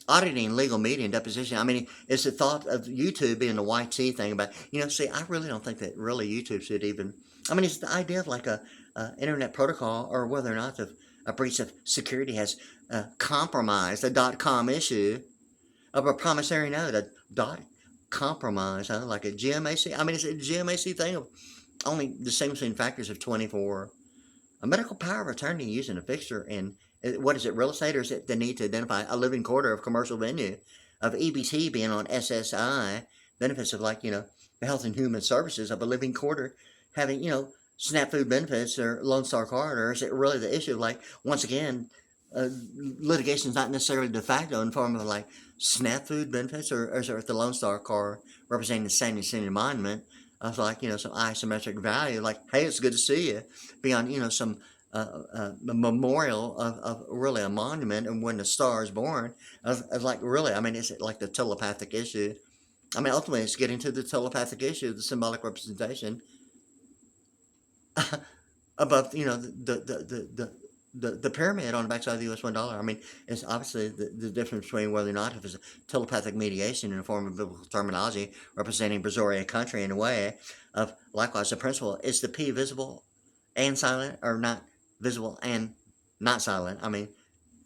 auditing, legal media, and deposition, I mean, it's the thought of YouTube being the YT thing about, see, I really don't think that really YouTube should even, I mean, it's the idea of like a internet protocol, or whether or not a breach of security has compromised a .com issue of a promissory note, a compromise, huh? Like a GMAC. I mean, it's a GMAC thing of only distinguishing factors of 24. A medical power of attorney using a fixture in, what is it, real estate, or is it the need to identify a living quarter of commercial venue, of EBT being on SSI, benefits of like, the health and human services of a living quarter having, SNAP food benefits or Lone Star card, or is it really the issue of like, once again, litigation is not necessarily de facto in the form of like SNAP food benefits, or is it the Lone Star card representing the standing senior monument of like, some isometric value, like, hey, it's good to see you, beyond, some memorial of really a monument and when the star is born, of like, really, I mean, is it like the telepathic issue? I mean, ultimately, it's getting to the telepathic issue, the symbolic representation above, the pyramid on the backside of the U.S. $1. I mean, it's obviously the difference between whether or not if it's a telepathic mediation in the form of biblical terminology representing Brazoria country in a way of, likewise, the principle, is the P visible and silent, or not visible and not silent? I mean,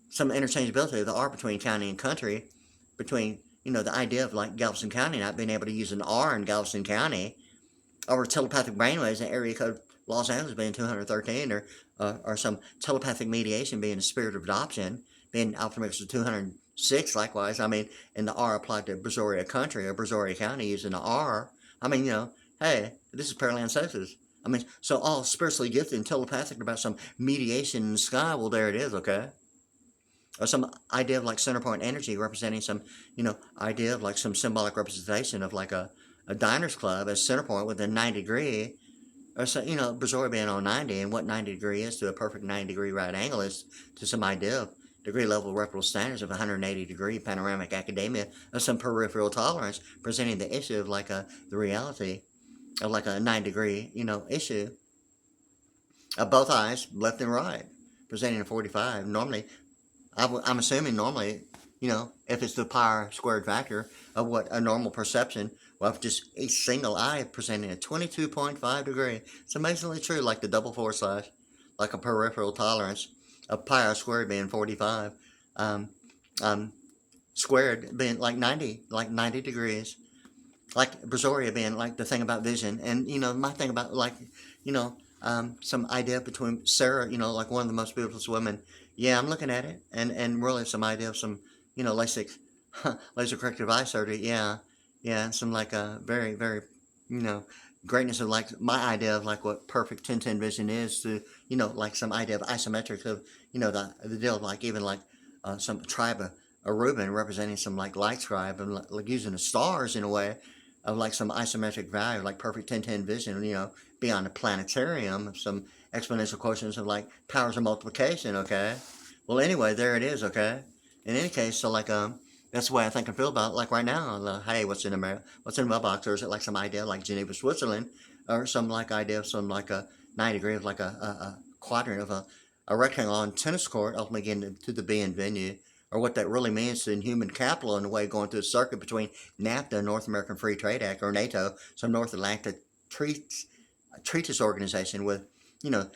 some interchangeability of the R between county and country, between the idea of like Galveston County not being able to use an R in Galveston County, or telepathic brainwaves in area code Los Angeles being 213, or some telepathic mediation being a spirit of adoption, being alphanumeric 206, likewise. I mean, and the R applied to Brazoria Country or Brazoria County using the R. I mean, hey, this is Paraland Sexes. I mean, so all spiritually gifted and telepathic about some mediation in the sky, well, there it is, okay? Or some idea of like center point energy representing some, idea of like some symbolic representation of like a diner's club as center point with a 90 degree, or so, Brazoria being on 90, and what 90 degree is to a perfect 90 degree right angle is to some idea of degree level reputable standards of 180 degree panoramic academia of some peripheral tolerance, presenting the issue of like the reality of like a 9 degree, issue of both eyes, left and right, presenting a 45. Normally, I'm assuming normally, if it's the pi squared factor of what a normal perception, well, if just a single eye presenting a 22.5 degree, it's amazingly true, like the double forward slash, like a peripheral tolerance of pi squared being 45, squared being like 90 degrees, like Brazoria being like the thing about vision, and my thing about like, some idea between Sarah, like one of the most beautiful women. Yeah, I'm looking at it, and really some idea of some, LASIK, laser corrective eye surgery. Yeah, some like a very, very, greatness of like my idea of like what perfect 10-10 vision is to, like some idea of isometric of, the deal of like even like some tribe of Reuben representing some like light scribe and like using the stars in a way of like some isometric value, like perfect 10-10 vision, beyond a planetarium of some exponential quotients of like powers of multiplication, okay? Well, anyway, there it is, okay? In any case, so like, that's the way I think and feel about it. Like right now, hey, what's in America? What's in my box? Or is it like some idea like Geneva, Switzerland? Or some like idea of some like a 90 degree of like a quadrant of a rectangle on tennis court, ultimately getting to the being venue? Or what that really means in human capital in the way going through a circuit between NAFTA, North American Free Trade Act, or NATO, some North Atlantic treatise organization with,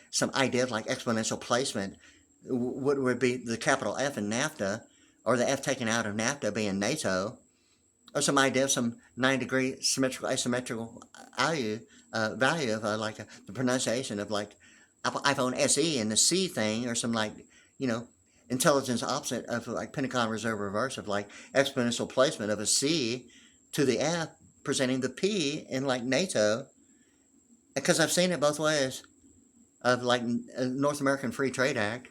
some idea of like exponential placement. What would be the capital F in NAFTA, or the F taken out of NAFTA being NATO, or some idea of some 9 degree symmetrical asymmetrical value of like the pronunciation of like iPhone SE and the C thing, or some like, intelligence opposite of like Pentagon Reserve reverse of like exponential placement of a C to the F presenting the P in like NATO, because I've seen it both ways of like North American Free Trade Act,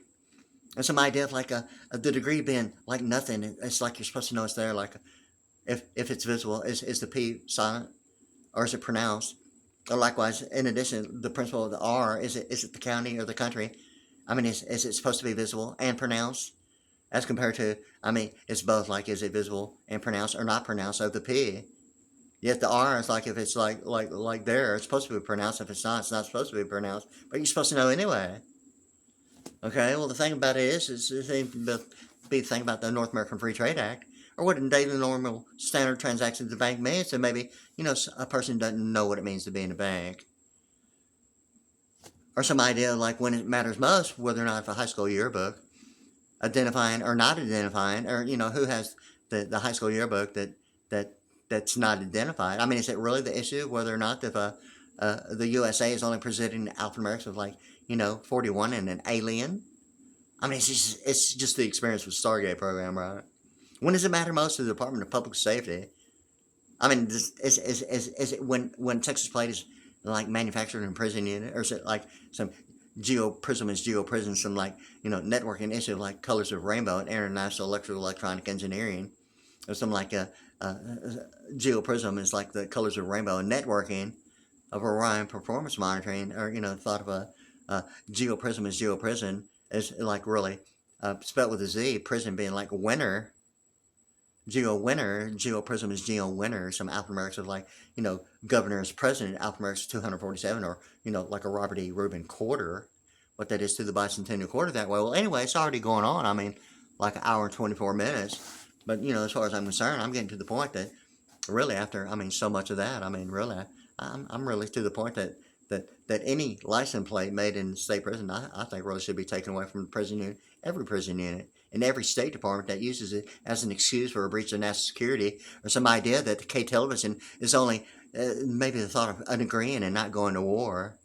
and some idea of like the degree being like nothing. It's like you're supposed to know it's there. Like if it's visible, is the P silent or is it pronounced? Or likewise, in addition, the principle of the R, is it the county or the country? I mean, is it supposed to be visible and pronounced? As compared to, I mean, it's both like, is it visible and pronounced or not pronounced of the P? Yet the R is like, if it's like there, it's supposed to be pronounced. If it's not supposed to be pronounced. But you're supposed to know anyway. Okay, well, the thing about it is the thing about the North American Free Trade Act, or what in daily normal standard transactions the bank means, so maybe, a person doesn't know what it means to be in a bank. Or some idea like when it matters most, whether or not if a high school yearbook, identifying or not identifying, or, who has the high school yearbook that's not identified. I mean, is it really the issue whether or not if the USA is only presenting alphanumerics of like, 41 and an alien? I mean, it's just the experience with Stargate program, right? When does it matter most to the Department of Public Safety? I mean, is it when Texas Plate is like manufactured in prison unit, or is it like some GeoPrism is GeoPrism, some like, networking issue like Colors of Rainbow and International Electronic Engineering, or some like GeoPrism is like the Colors of Rainbow and networking of Orion performance monitoring, or, thought of a GeoPrism is GeoPrism is like really spelled with a Z, prison being like winner. GeoPrism is Geo winner, some alphanumerics of like, governor as president, alphanumerics 247, or, like a Robert E. Rubin quarter, what that is to the bicentennial quarter that way. Well, anyway, it's already going on. I mean, like an hour and 24 minutes. But, as far as I'm concerned, I'm getting to the point that really after, so much of that, really, I'm really to the point that that any license plate made in the state prison, I think really should be taken away from the prison unit, every prison unit, and every State Department that uses it as an excuse for a breach of national security, or some idea that the K television is only maybe the thought of agreeing and not going to war.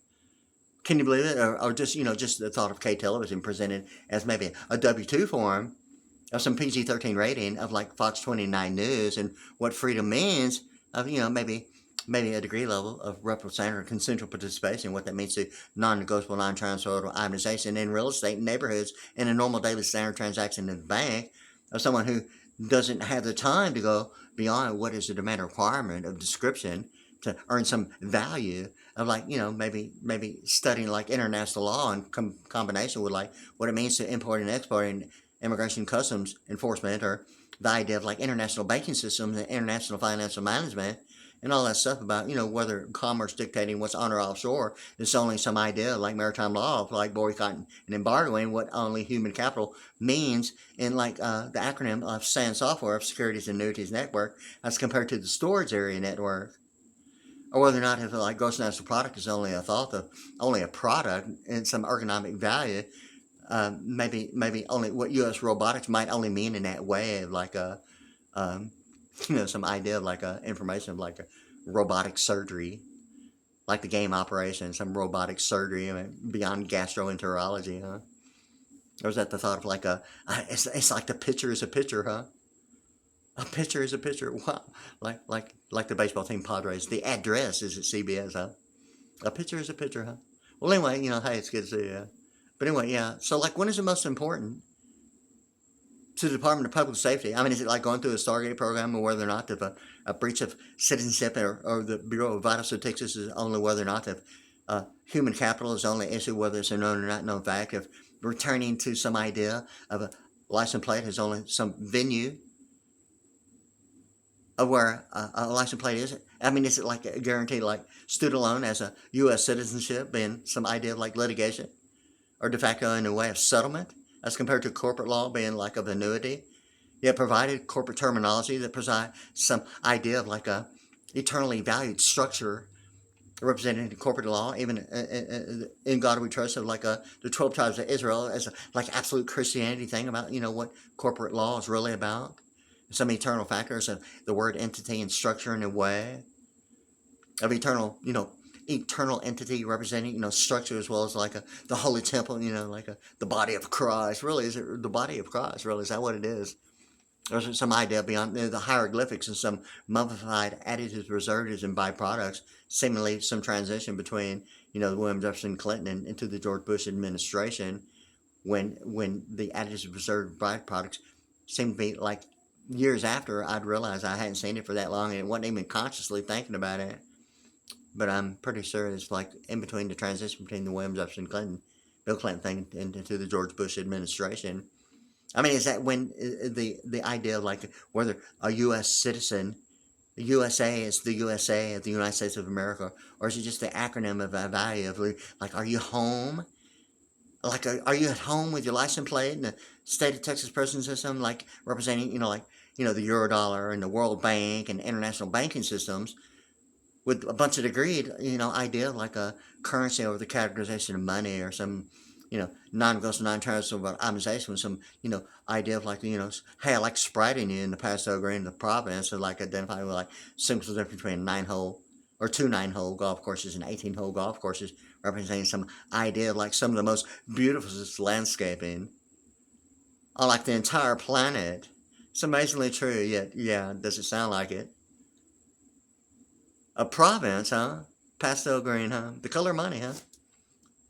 Can you believe it? Or just, just the thought of K television presented as maybe a W-2 form of some PG-13 rating of like Fox 29 News, and what freedom means of, maybe a degree level of representative or consensual participation, what that means to non-negotiable, non-transferable itemization in real estate neighborhoods in a normal daily standard transaction in the bank, of someone who doesn't have the time to go beyond what is the demand requirement of description to earn some value of, like, maybe studying like international law in combination with like what it means to import and export and immigration customs enforcement, or the idea of like international banking systems and international financial management, and all that stuff about, whether commerce dictating what's on or offshore is only some idea like maritime law, like boycotting and embargoing, what only human capital means in like the acronym of SAN software of Securities and Annuities Network as compared to the storage area network. Or whether or not if like gross national product is only a thought of only a product and some ergonomic value, maybe only what U.S. robotics might only mean in that way of like a some idea of like a information of like a robotic surgery, like the game Operation, some robotic surgery, beyond gastroenterology, huh? Or is that the thought of like it's like the pitcher is a pitcher, huh? A pitcher is a pitcher. Wow. Like the baseball team Padres. The address is at CBS, huh? A pitcher is a pitcher, huh? Well, anyway, hey, it's good to see you. But anyway, yeah. So, like, when is it most important to the Department of Public Safety? I mean, is it like going through a Stargate program, or whether or not if a breach of citizenship or the Bureau of Vital Statistics is only whether or not if human capital is only issue, whether it's a known or not known fact, if returning to some idea of a license plate is only some venue of where a license plate is. I mean, is it like a guaranteed like student loan as a U.S. citizenship being some idea of like litigation, or de facto in a way of settlement, as compared to corporate law being like of annuity, yet provided corporate terminology that provides some idea of like a eternally valued structure represented in corporate law, even in God we trust, of like the 12 tribes of Israel as like absolute Christianity thing about, what corporate law is really about. Some eternal factors of the word entity and structure in a way of eternal entity representing, structure, as well as like the holy temple, like the body of Christ. Really, is it the body of Christ? Really, is that what it is? Or is it some idea beyond the hieroglyphics and some mummified additives, reservatives, and byproducts, seemingly some transition between, the William Jefferson Clinton and into the George Bush administration, when the additives, preserved byproducts seem to be like years after I'd realized I hadn't seen it for that long, and it wasn't even consciously thinking about it. But I'm pretty sure it's like in between the transition between the William Jefferson Clinton, Bill Clinton thing into the George Bush administration. I mean, is that when the idea of like whether a U.S. citizen, the USA is the USA of the United States of America, or is it just the acronym of a value of like, are you home? Like, are you at home with your license plate in the state of Texas prison system, like representing, the Eurodollar and the World Bank and international banking systems, with a bunch of agreed, idea of like a currency over the categorization of money, or some, non-negotiable, non-transferable itemization, with some, idea of like, hey, I like spreading you in the Paso Green, the province, or like identifying with like simple difference between a 9-hole or 2 9-hole golf courses and 18-hole golf courses, representing some idea of like some of the most beautiful landscaping on like the entire planet. It's amazingly true, yet, yeah, does it sound like it? A province, huh? Pastel green, huh? The color of money, huh?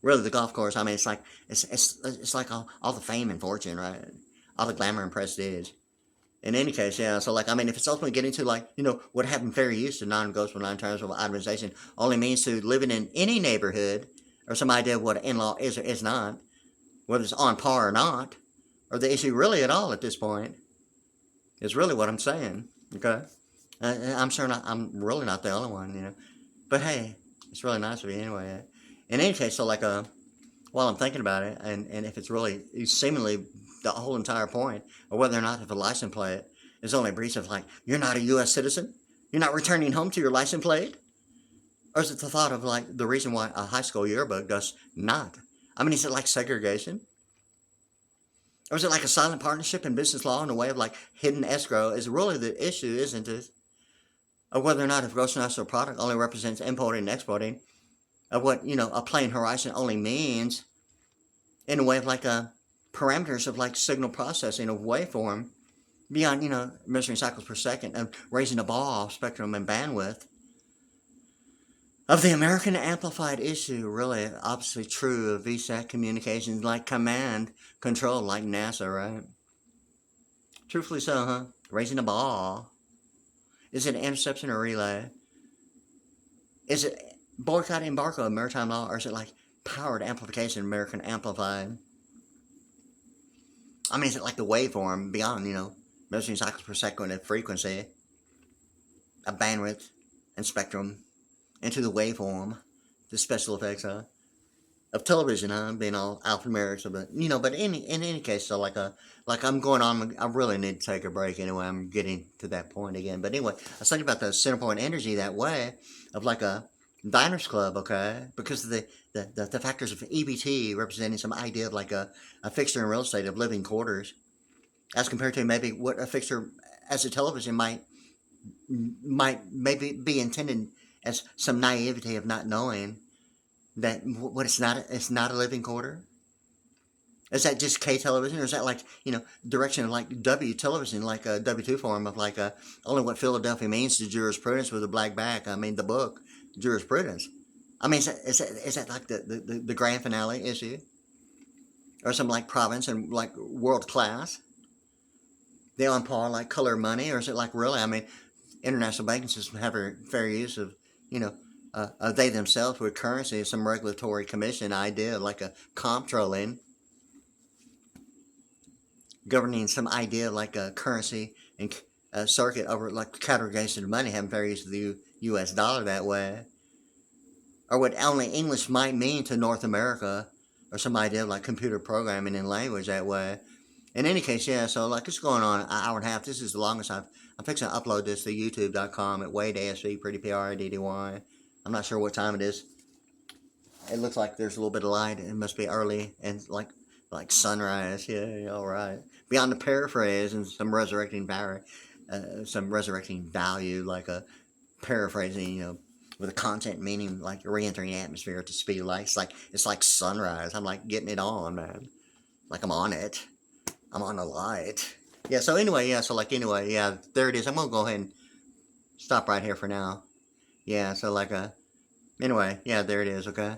Really, the golf course. I mean, it's like it's like all the fame and fortune, right? All the glamour and prestige. In any case, yeah. So, like, I mean, if it's ultimately getting to like, what having fair use to non-negotiable, non-transferable itemization only means to living in any neighborhood, or some idea of what an in-law is or is not, whether it's on par or not, or the issue really at all at this point, is really what I'm saying. Okay. I'm sure not. I'm really not the only one, But hey, it's really nice of you anyway. In any case, so like while I'm thinking about it, and if it's really seemingly the whole entire point, or whether or not if a license plate is only a breach of like, you're not a U.S. citizen, you're not returning home to your license plate, Or is it the thought of like the reason why a high school yearbook does not? I mean, is it like segregation? Or is it like a silent partnership in business law in a way of like hidden escrow? Is really the issue, isn't it? Of whether or not a gross national product only represents importing and exporting, of what, a plain horizon only means in a way of like parameters of like signal processing of waveform beyond, measuring cycles per second and raising the ball spectrum and bandwidth of the American amplified issue, really obviously true of VSAT communications like command control like NASA, right? Truthfully so, huh? Raising the ball. Is it interception or relay? Is it boycott embargo of maritime law, or is it like powered amplification, American amplified? I mean, is it like the waveform beyond, measuring cycles per second and frequency, a bandwidth and spectrum into the waveform, the special effects, of television, being all alphanumeric, but in any case, so like I'm going on, I really need to take a break anyway. I'm getting to that point again, but anyway, I was thinking about the center point energy that way of like a diners club, okay, because of the factors of EBT representing some idea of like a fixture in real estate of living quarters, as compared to maybe what a fixture as a television might maybe be intended as some naivety of not knowing that what it's not a living quarter. Is that just K television, or is that like direction of like W television, like a W2 form of like only what Philadelphia means to jurisprudence with a black back? I mean the book jurisprudence. I mean is that like the grand finale issue, or some like province and like world class? They on par like color money, or is it like really? I mean, international banking system have a fair use of you know they themselves with currency, some regulatory commission idea like a comptrolling governing some idea like a currency and a circuit over like categorization of money, having fair use of the U.S. dollar that way, or what only English might mean to North America, or some idea of like computer programming and language that way. In any case, yeah, so like it's going on an hour and a half. This is the longest I'm fixing to upload this to youtube.com at WadeASVPriddy, P-R-I-D-D-Y. I'm not sure what time it is. It looks like there's a little bit of light. It must be early and like sunrise. Yeah, all right. Beyond the paraphrase and some resurrecting value, like a paraphrasing, with a content meaning like re-entering the atmosphere at the speed of light. It's like sunrise. I'm like getting it on, man. Like I'm on it. I'm on the light. Yeah. So anyway, yeah. So like anyway, yeah. There it is. I'm gonna go ahead and stop right here for now. Yeah. So like anyway, yeah. There it is. Okay.